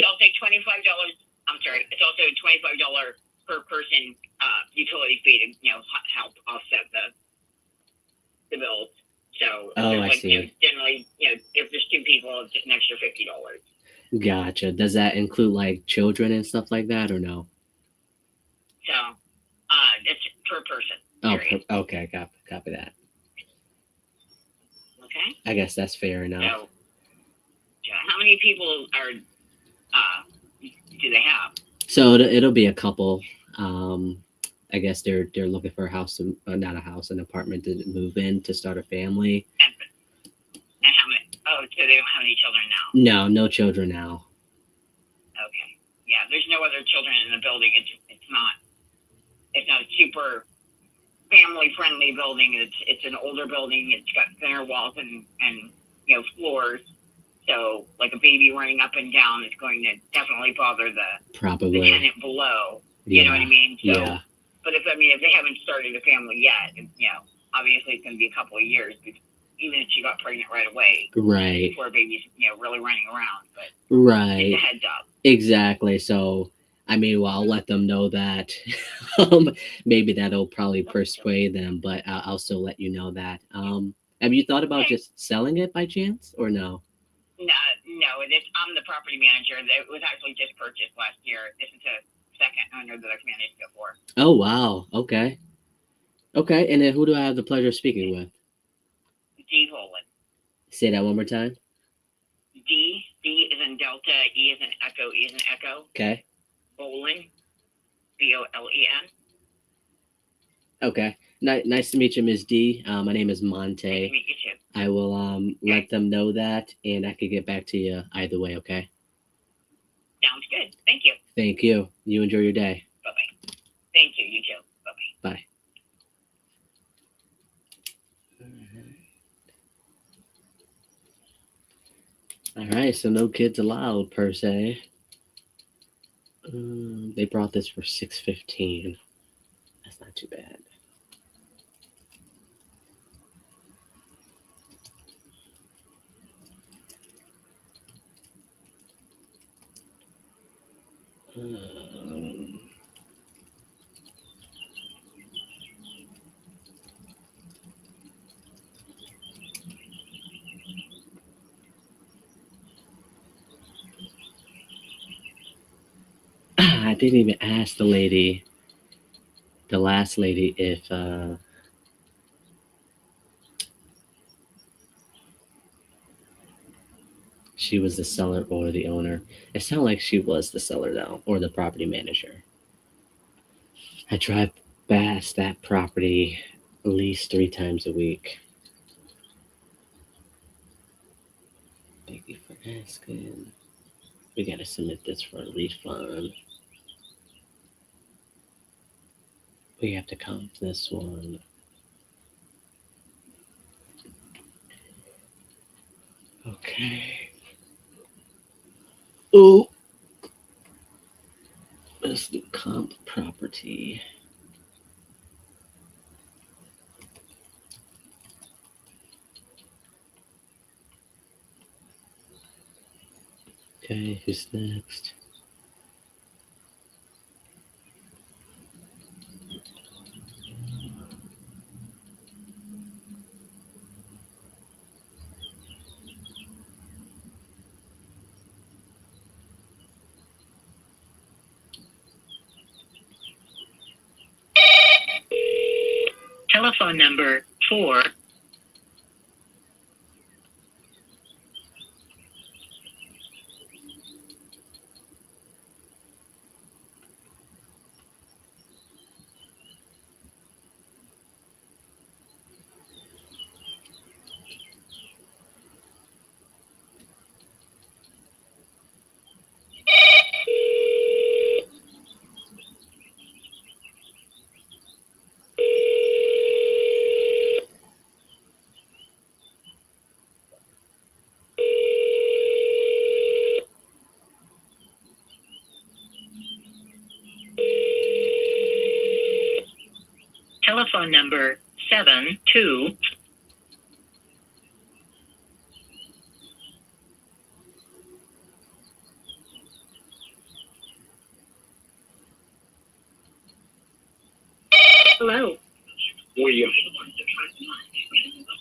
C: I'm sorry. It's also $25 per person utility fee to help offset the bills. So
A: Oh, I see.
C: generally if there's 2 people, it's just an extra $50.
A: Gotcha. Does that include like children and stuff like that, or no?
C: So that's per person.
A: Oh,
C: Period.
A: okay. Copy that.
C: Okay.
A: I guess that's fair enough.
C: So how many people do they have?
A: So it'll be a couple. I guess they're looking for a house, not a house, an apartment to move in to start a family.
C: And how many? Oh, so they don't have any children now.
A: No children now.
C: Okay. Yeah, there's no other children in the building. It's not a super family friendly building. It's an older building. It's got thinner walls and floors. So like a baby running up and down is going to definitely bother the tenant below. You know what I mean? So,
A: yeah.
C: But if they haven't started a family yet, obviously it's going to be a couple of years. Even if she got pregnant right away,
A: right,
C: before a baby's really running around. But
A: right,
C: just a heads up.
A: Exactly. So I'll let them know that. Maybe that'll probably persuade them, but I'll still let you know that. Have you thought about just selling it by chance, or no?
C: No. I'm the property manager. It was actually just purchased last year. This is a second owner that I've managed before.
A: Oh wow. Okay. Okay. And then who do I have the pleasure of speaking with?
C: D. Holland.
A: Say that one more time.
C: D is in Delta, E is in Echo, E is in Echo.
A: Okay.
C: Bolen, Bolen.
A: Okay. Nice to meet you, Ms. D. My name is Monte.
C: Nice to meet you too.
A: I will let them know that, and I could get back to you either way. Okay.
C: Sounds good. Thank you.
A: Thank you. You enjoy your day.
C: Bye bye. Thank you. You too. Bye bye.
A: Bye. All right. So no kids allowed per se. They brought this for $615. That's not too bad. I didn't even ask the last lady, if she was the seller or the owner. It sounded like she was the seller though, or the property manager. I drive past that property at least 3 times a week. Thank you for asking. We gotta submit this for a refund. We have to comp this one. Okay. Oh, let's do comp property. Okay, who's next?
C: Telephone number 4. Telephone number 72. Hello.
B: William.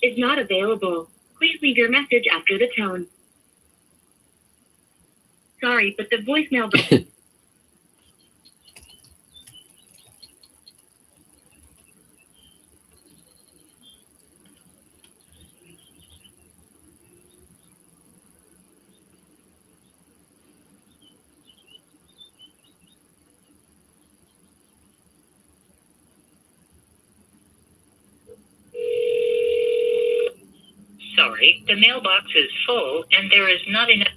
C: Is not available. Please leave your message after the tone. Sorry, but the voicemail... Sorry, the mailbox is full and there is not enough...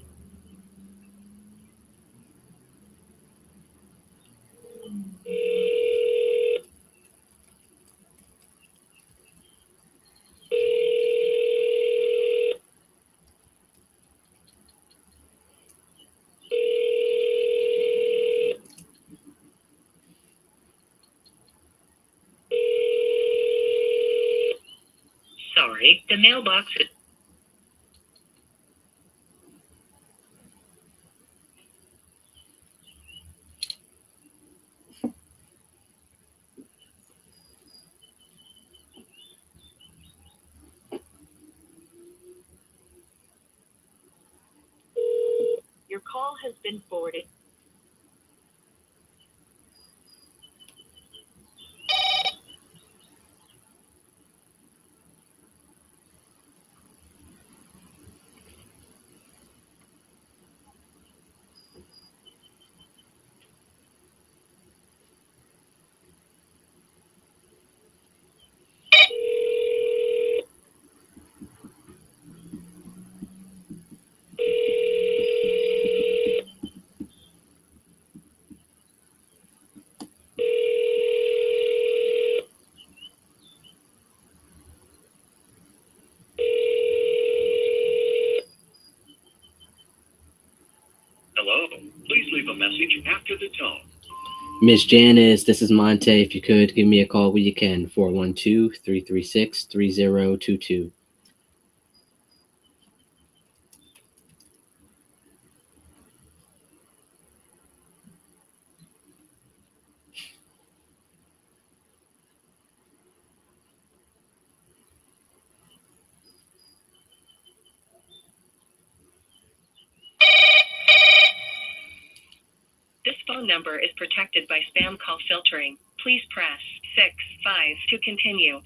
C: Sorry, the mailbox is... Your call has been forwarded.
E: Hello. Please leave a message after the tone.
A: Miss Janice, this is Monte. If you could give me a call when you can, 412-336-3022.
C: This phone number is protected by spam call filtering. Please press 6-5 to continue.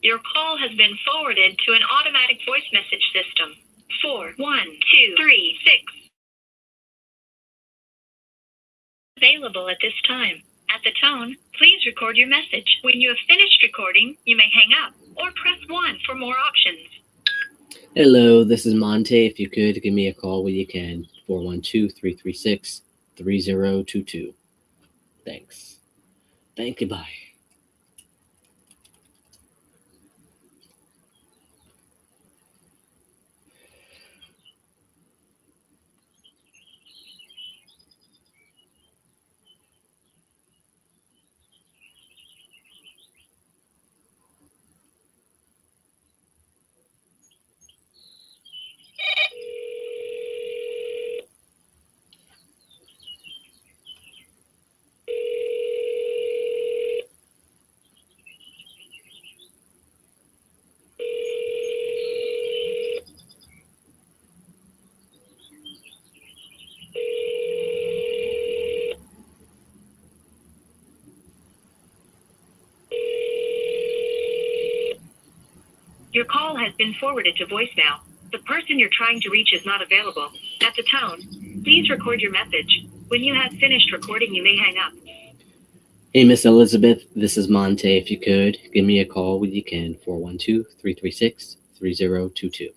C: Your call has been forwarded to an automatic voice message system. 41236 Available at this time. At the tone, please record your message. When you have finished recording, you may hang up or press 1 for more options.
A: Hello, this is Monte. If you could, give me a call when you can. 412-336-3022. Thanks. Thank you. Bye.
C: Your call has been forwarded to voicemail. The person you're trying to reach is not available. At the tone, please record your message. When you have finished recording, you may hang up.
A: Hey, Miss Elizabeth, this is Monte. If you could, give me a call when you can. 412-336-3022.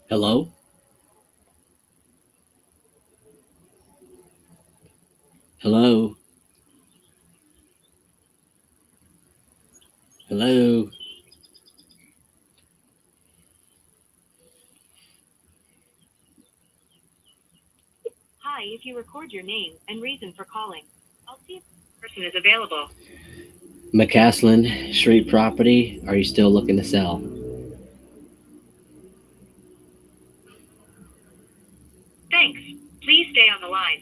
A: Hello? Hello? Hello?
C: Hi, if you record your name and reason for calling, I'll see if the person is available.
A: McCaslin Street property. Are you still looking to sell?
C: Thanks. Please stay on the line.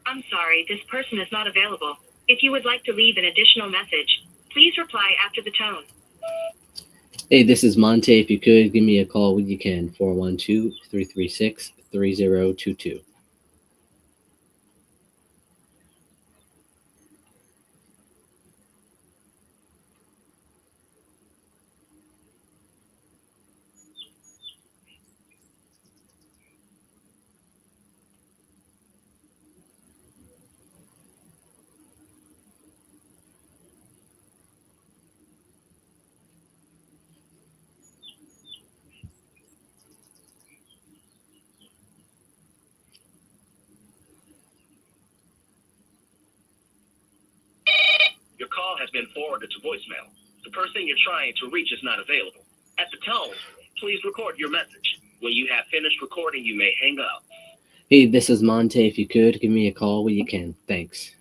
C: I'm sorry, this person is not available. If you would like to leave an additional message, please reply after the tone.
A: Hey, this is Monte. If you could, give me a call when you can. 412-336-3022.
E: Your call has been forwarded to voicemail. The person you're trying to reach is not available. At the tone, please record your message. When you have finished recording, you may hang up.
A: Hey, this is Monte. If you could, give me a call when you can. Thanks.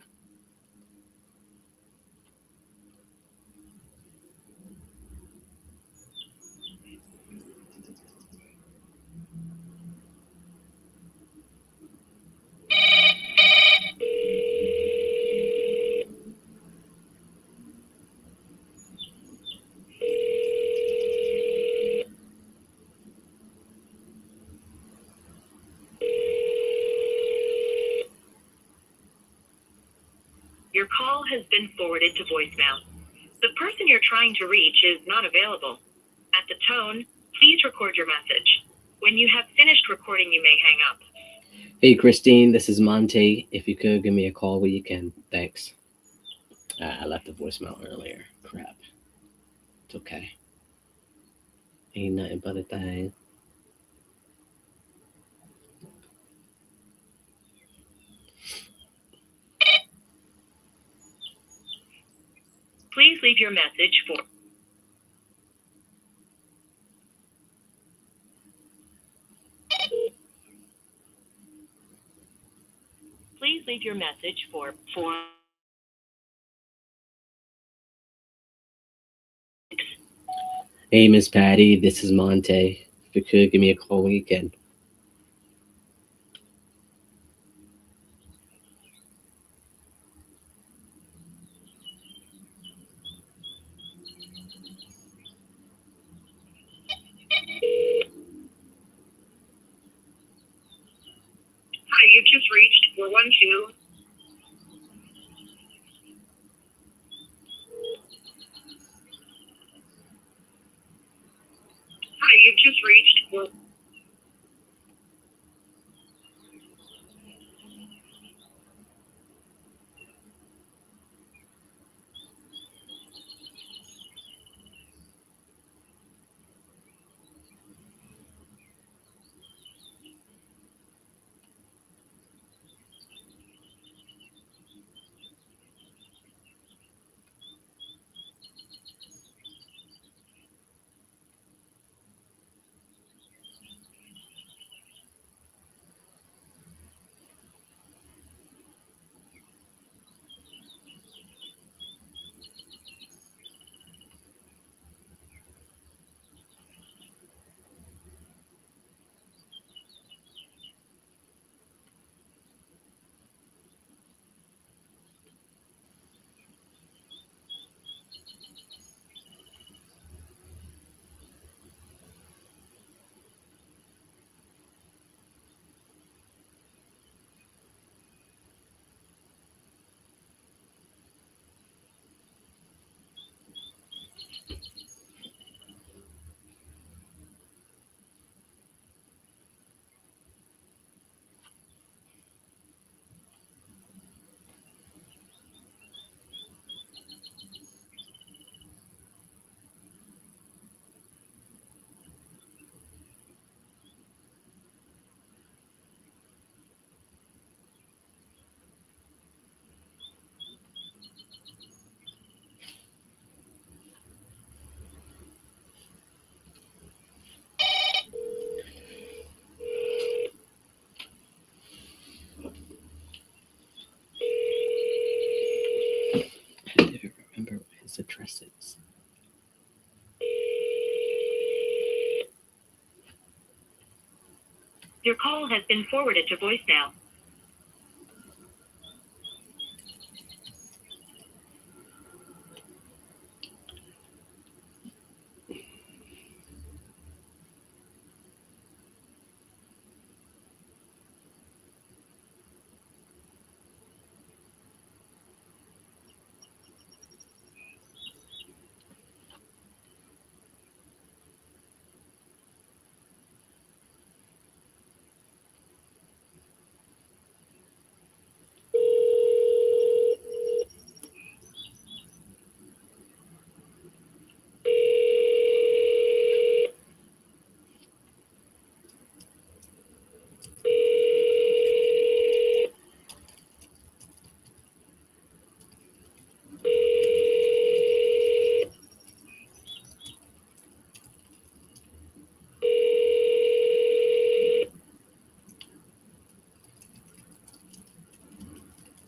C: Your call has been forwarded to voicemail. The person you're trying to reach is not available. At the tone, Please record your message. When you have finished recording, you may hang up.
A: Hey, Christine, this is Monte. If you could give me a call when you can, thanks. I left a voicemail earlier. Crap. It's okay. Ain't nothing but a thing.
C: Please leave your message for. Please leave your message for.
A: Hey, Miss Patty, this is Monte. If you could give me a call when you can.
C: Hi, you've just reached 412. Hi, you've just reached.
A: I never remember what his address is.
C: Your call has been forwarded to voicemail.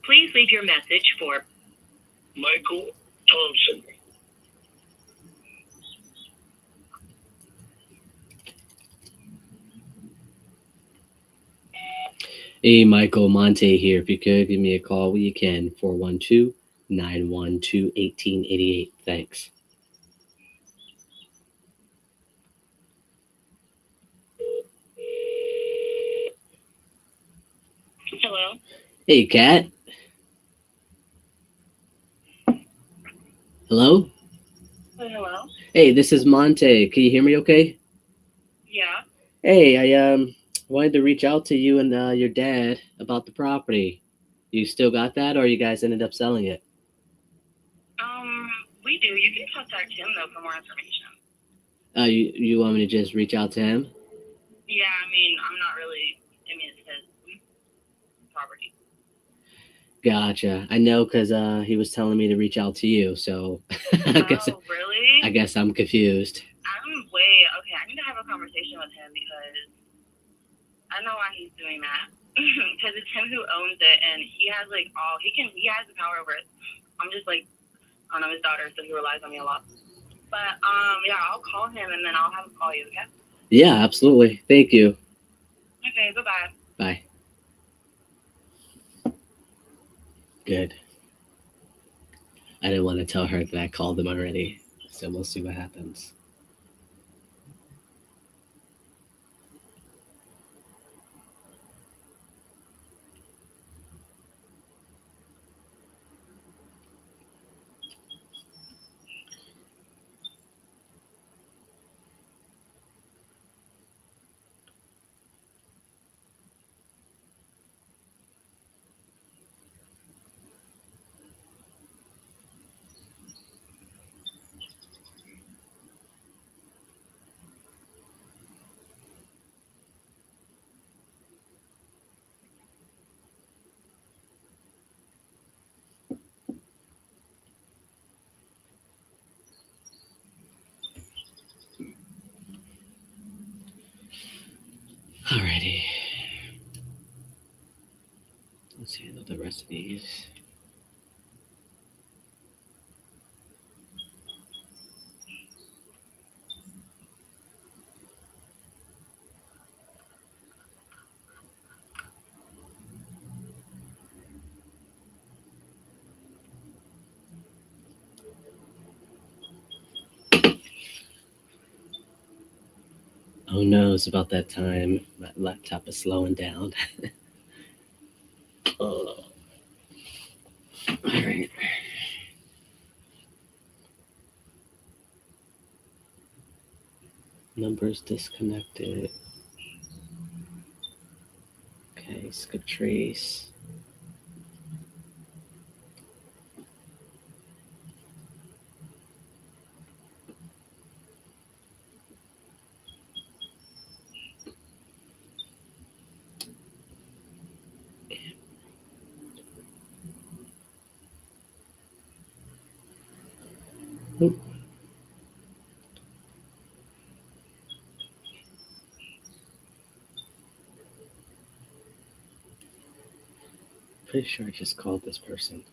C: Please leave your message for.
E: Michael Thompson.
A: Hey, Michael, Monte here. If you could give me a call when you can. 412-912-1888. Thanks.
C: Hello.
A: Hey, Kat. Hello?
C: Hello.
A: Hey, this is Monte. Can you hear me okay? Hey, I wanted to reach out to you and your dad about the property. You still got that, or you guys ended up selling it?
D: We do. You can contact him though for more information.
A: You want me to just reach out to him?
D: Yeah, I mean, I'm not really. I mean, it's his property.
A: Gotcha. I know because he was telling me to reach out to you, so I guess
D: Oh, really?
A: I guess I'm confused.
D: I'm way okay. I need to have a conversation with him because I know why he's doing that. Because it's him who owns it, and he has like all he has the power over it. I'm just like I don't know his daughter, so he relies on me a lot. But yeah, I'll call him and then I'll have him call you. Okay.
A: Yeah, absolutely. Thank you.
D: Okay. Bye bye.
A: Bye. Good. I didn't want to tell her that I called them already, so we'll see what happens. Alrighty. Let's handle the rest of these. Oh no, it's about that time. My laptop is slowing down. Oh, alright. Numbers disconnected. Okay, skip trace. Oop, pretty sure I just called this person.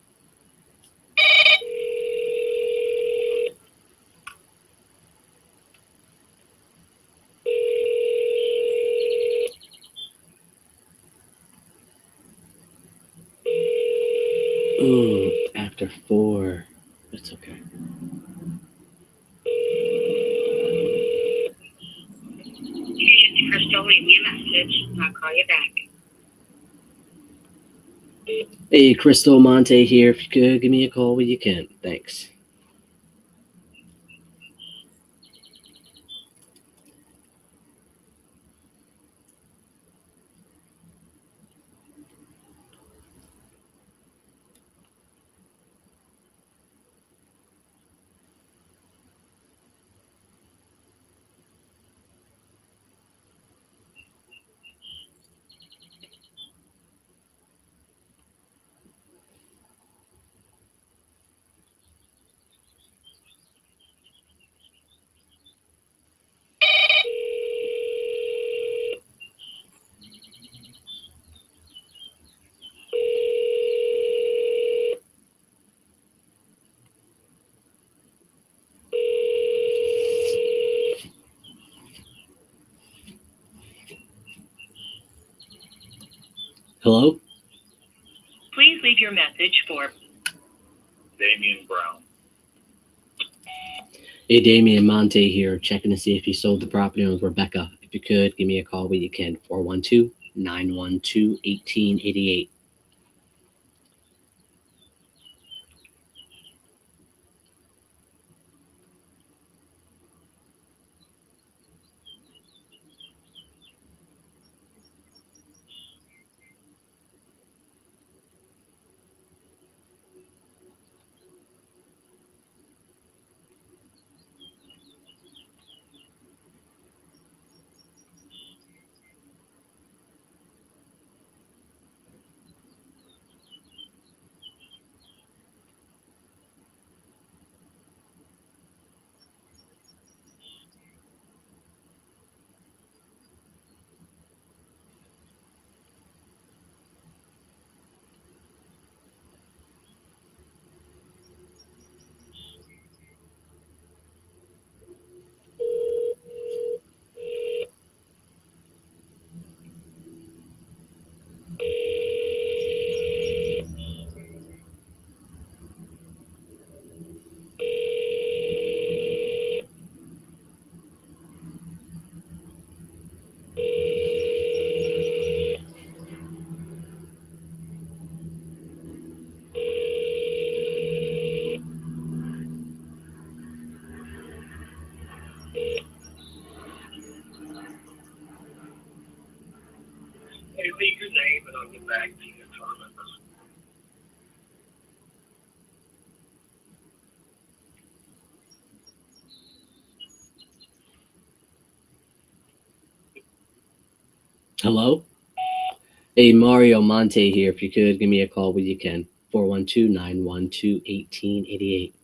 A: Ooh, after 4. It's okay.
C: Hey, it's Crystal. Leave me a message. I'll call you back.
A: Hey, Crystal Monte here. If you could give me a call when you can. Thanks. Hello?
C: Please leave your message for
B: Damian Brown.
A: Hey, Damian Monte here, checking to see if you sold the property with Rebecca. If you could, give me a call when you can. 412-912-1888. Hello? Hey, Mario Monte here. If you could, give me a call when you can. 412-912-1888.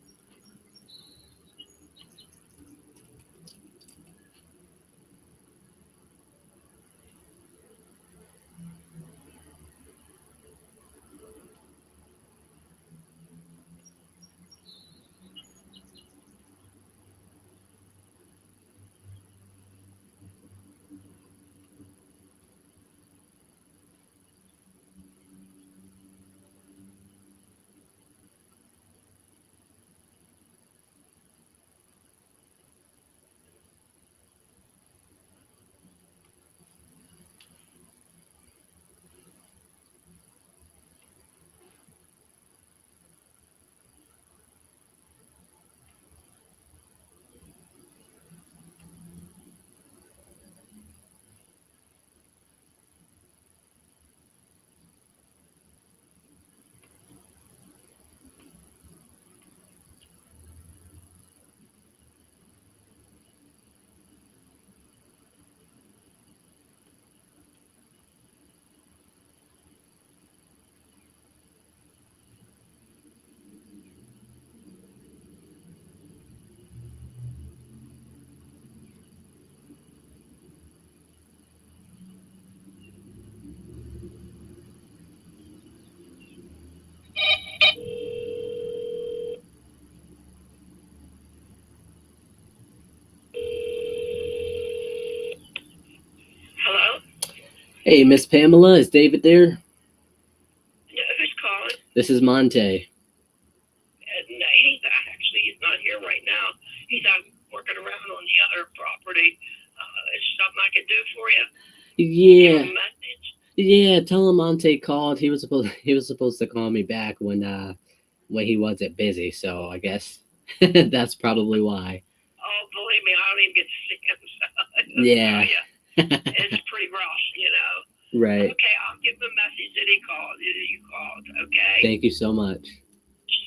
D: Hello?
A: Hey, Miss Pamela, is David there?
D: Yeah, who's calling?
A: This is Monte.
D: No, he's not here right now. He's out working around on the other property. Is something I could do for you? Give
A: Yeah,
D: him a message.
A: yeah. Tell him Monte called. He was supposed to call me back when he wasn't busy. So I guess that's probably why.
D: Oh, believe me, I don't even get to see him. So
A: Yeah.
D: it's pretty rough, you know.
A: Right.
D: Okay, I'll give him a message that he called. You called. Okay.
A: Thank you so much.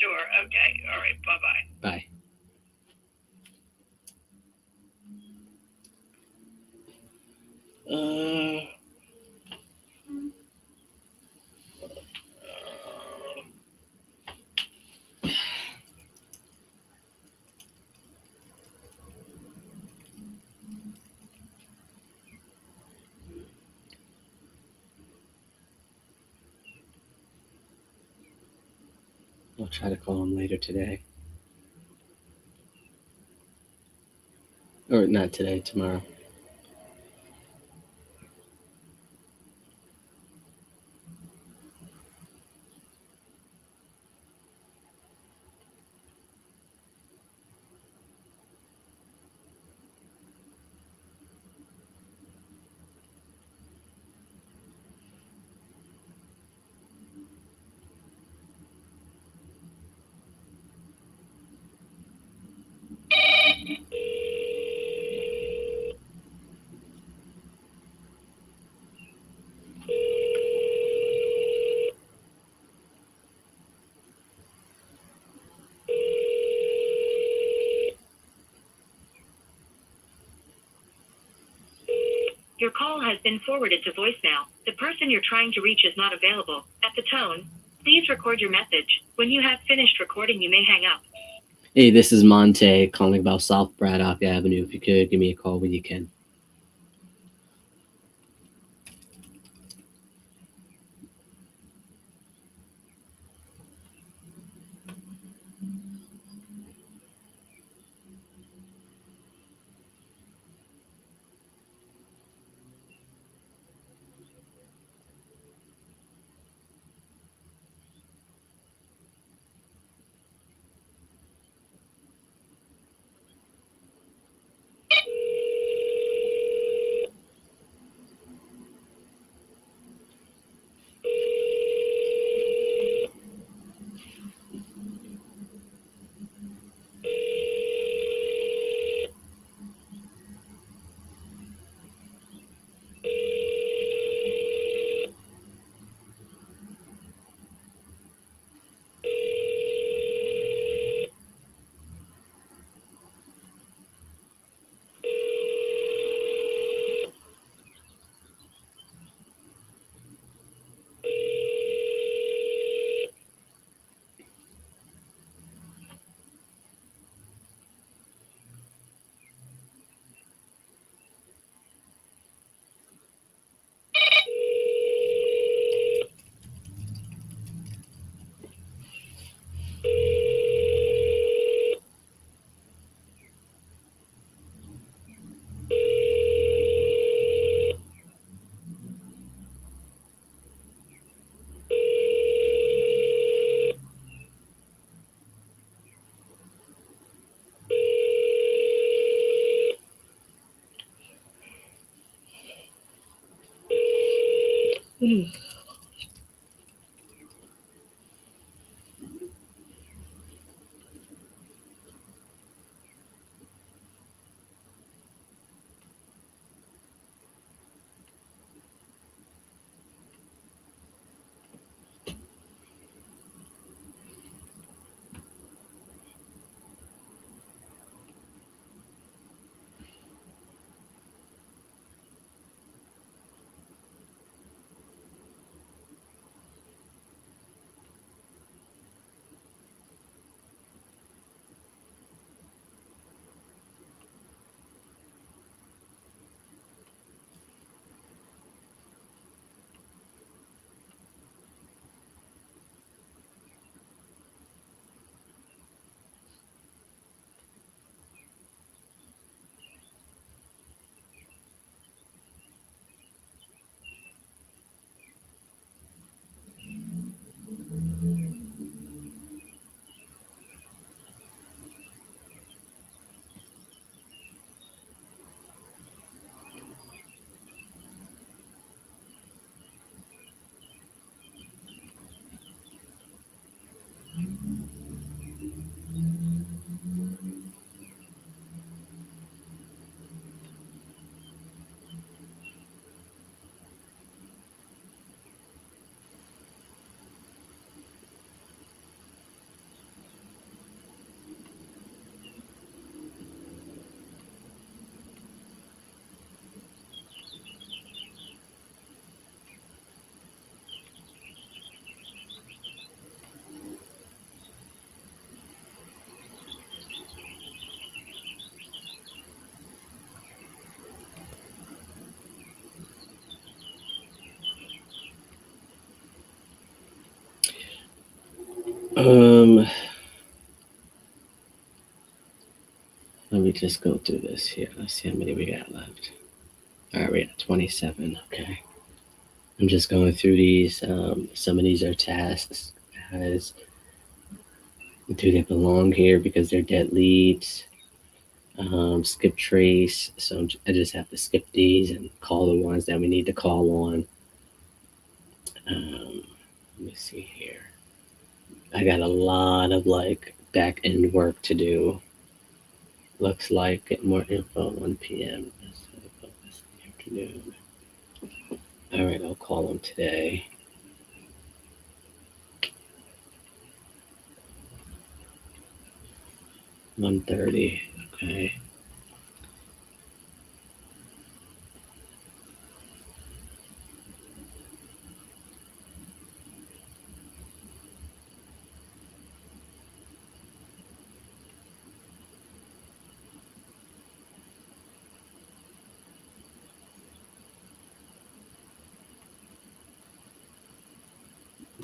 D: Sure. Okay. All right. Bye-bye.
A: Bye. Uh, I'll try to call him later today. Or not today, tomorrow.
C: Your call has been forwarded to voicemail. The person you're trying to reach is not available. At the tone, please record your message. When you have finished recording, you may hang up.
A: Hey, this is Monte calling about South Braddock Avenue. If you could, give me a call when you can. Um, Let me just go through this here. Let's see how many we got left. All right, we got 27. Okay. I'm just going through these. Some of these are tasks, guys. Do they belong here because they're dead leads? Skip trace. So I just have to skip these and call the ones that we need to call on. Let me see here. I got a lot of like back end work to do. Looks like get more info 1 p.m. Afternoon. All right, I'll call them today. 1:30. Okay.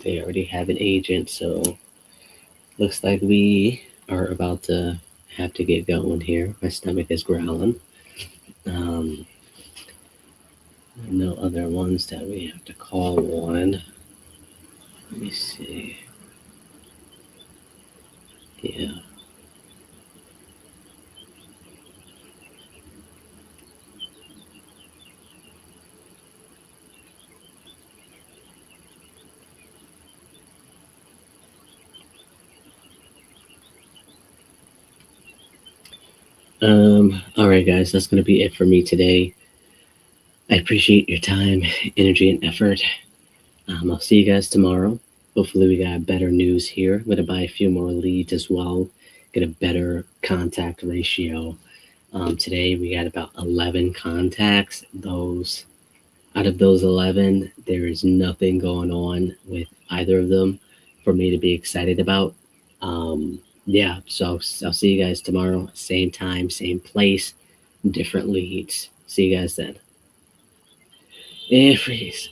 A: They already have an agent, so looks like we are about to have to get going here. My stomach is growling. Um, no other ones that we have to call on. Let me see. Yeah. All right, guys, that's going to be it for me today. I appreciate your time, energy, and effort. I'll see you guys tomorrow. Hopefully, we got better news here. I'm going to buy a few more leads as well, get a better contact ratio. Today, we got about 11 contacts. Those Out of those 11, there is nothing going on with either of them for me to be excited about. Um, yeah, so I'll see you guys tomorrow, same time, same place, different leads. See you guys then. And freeze.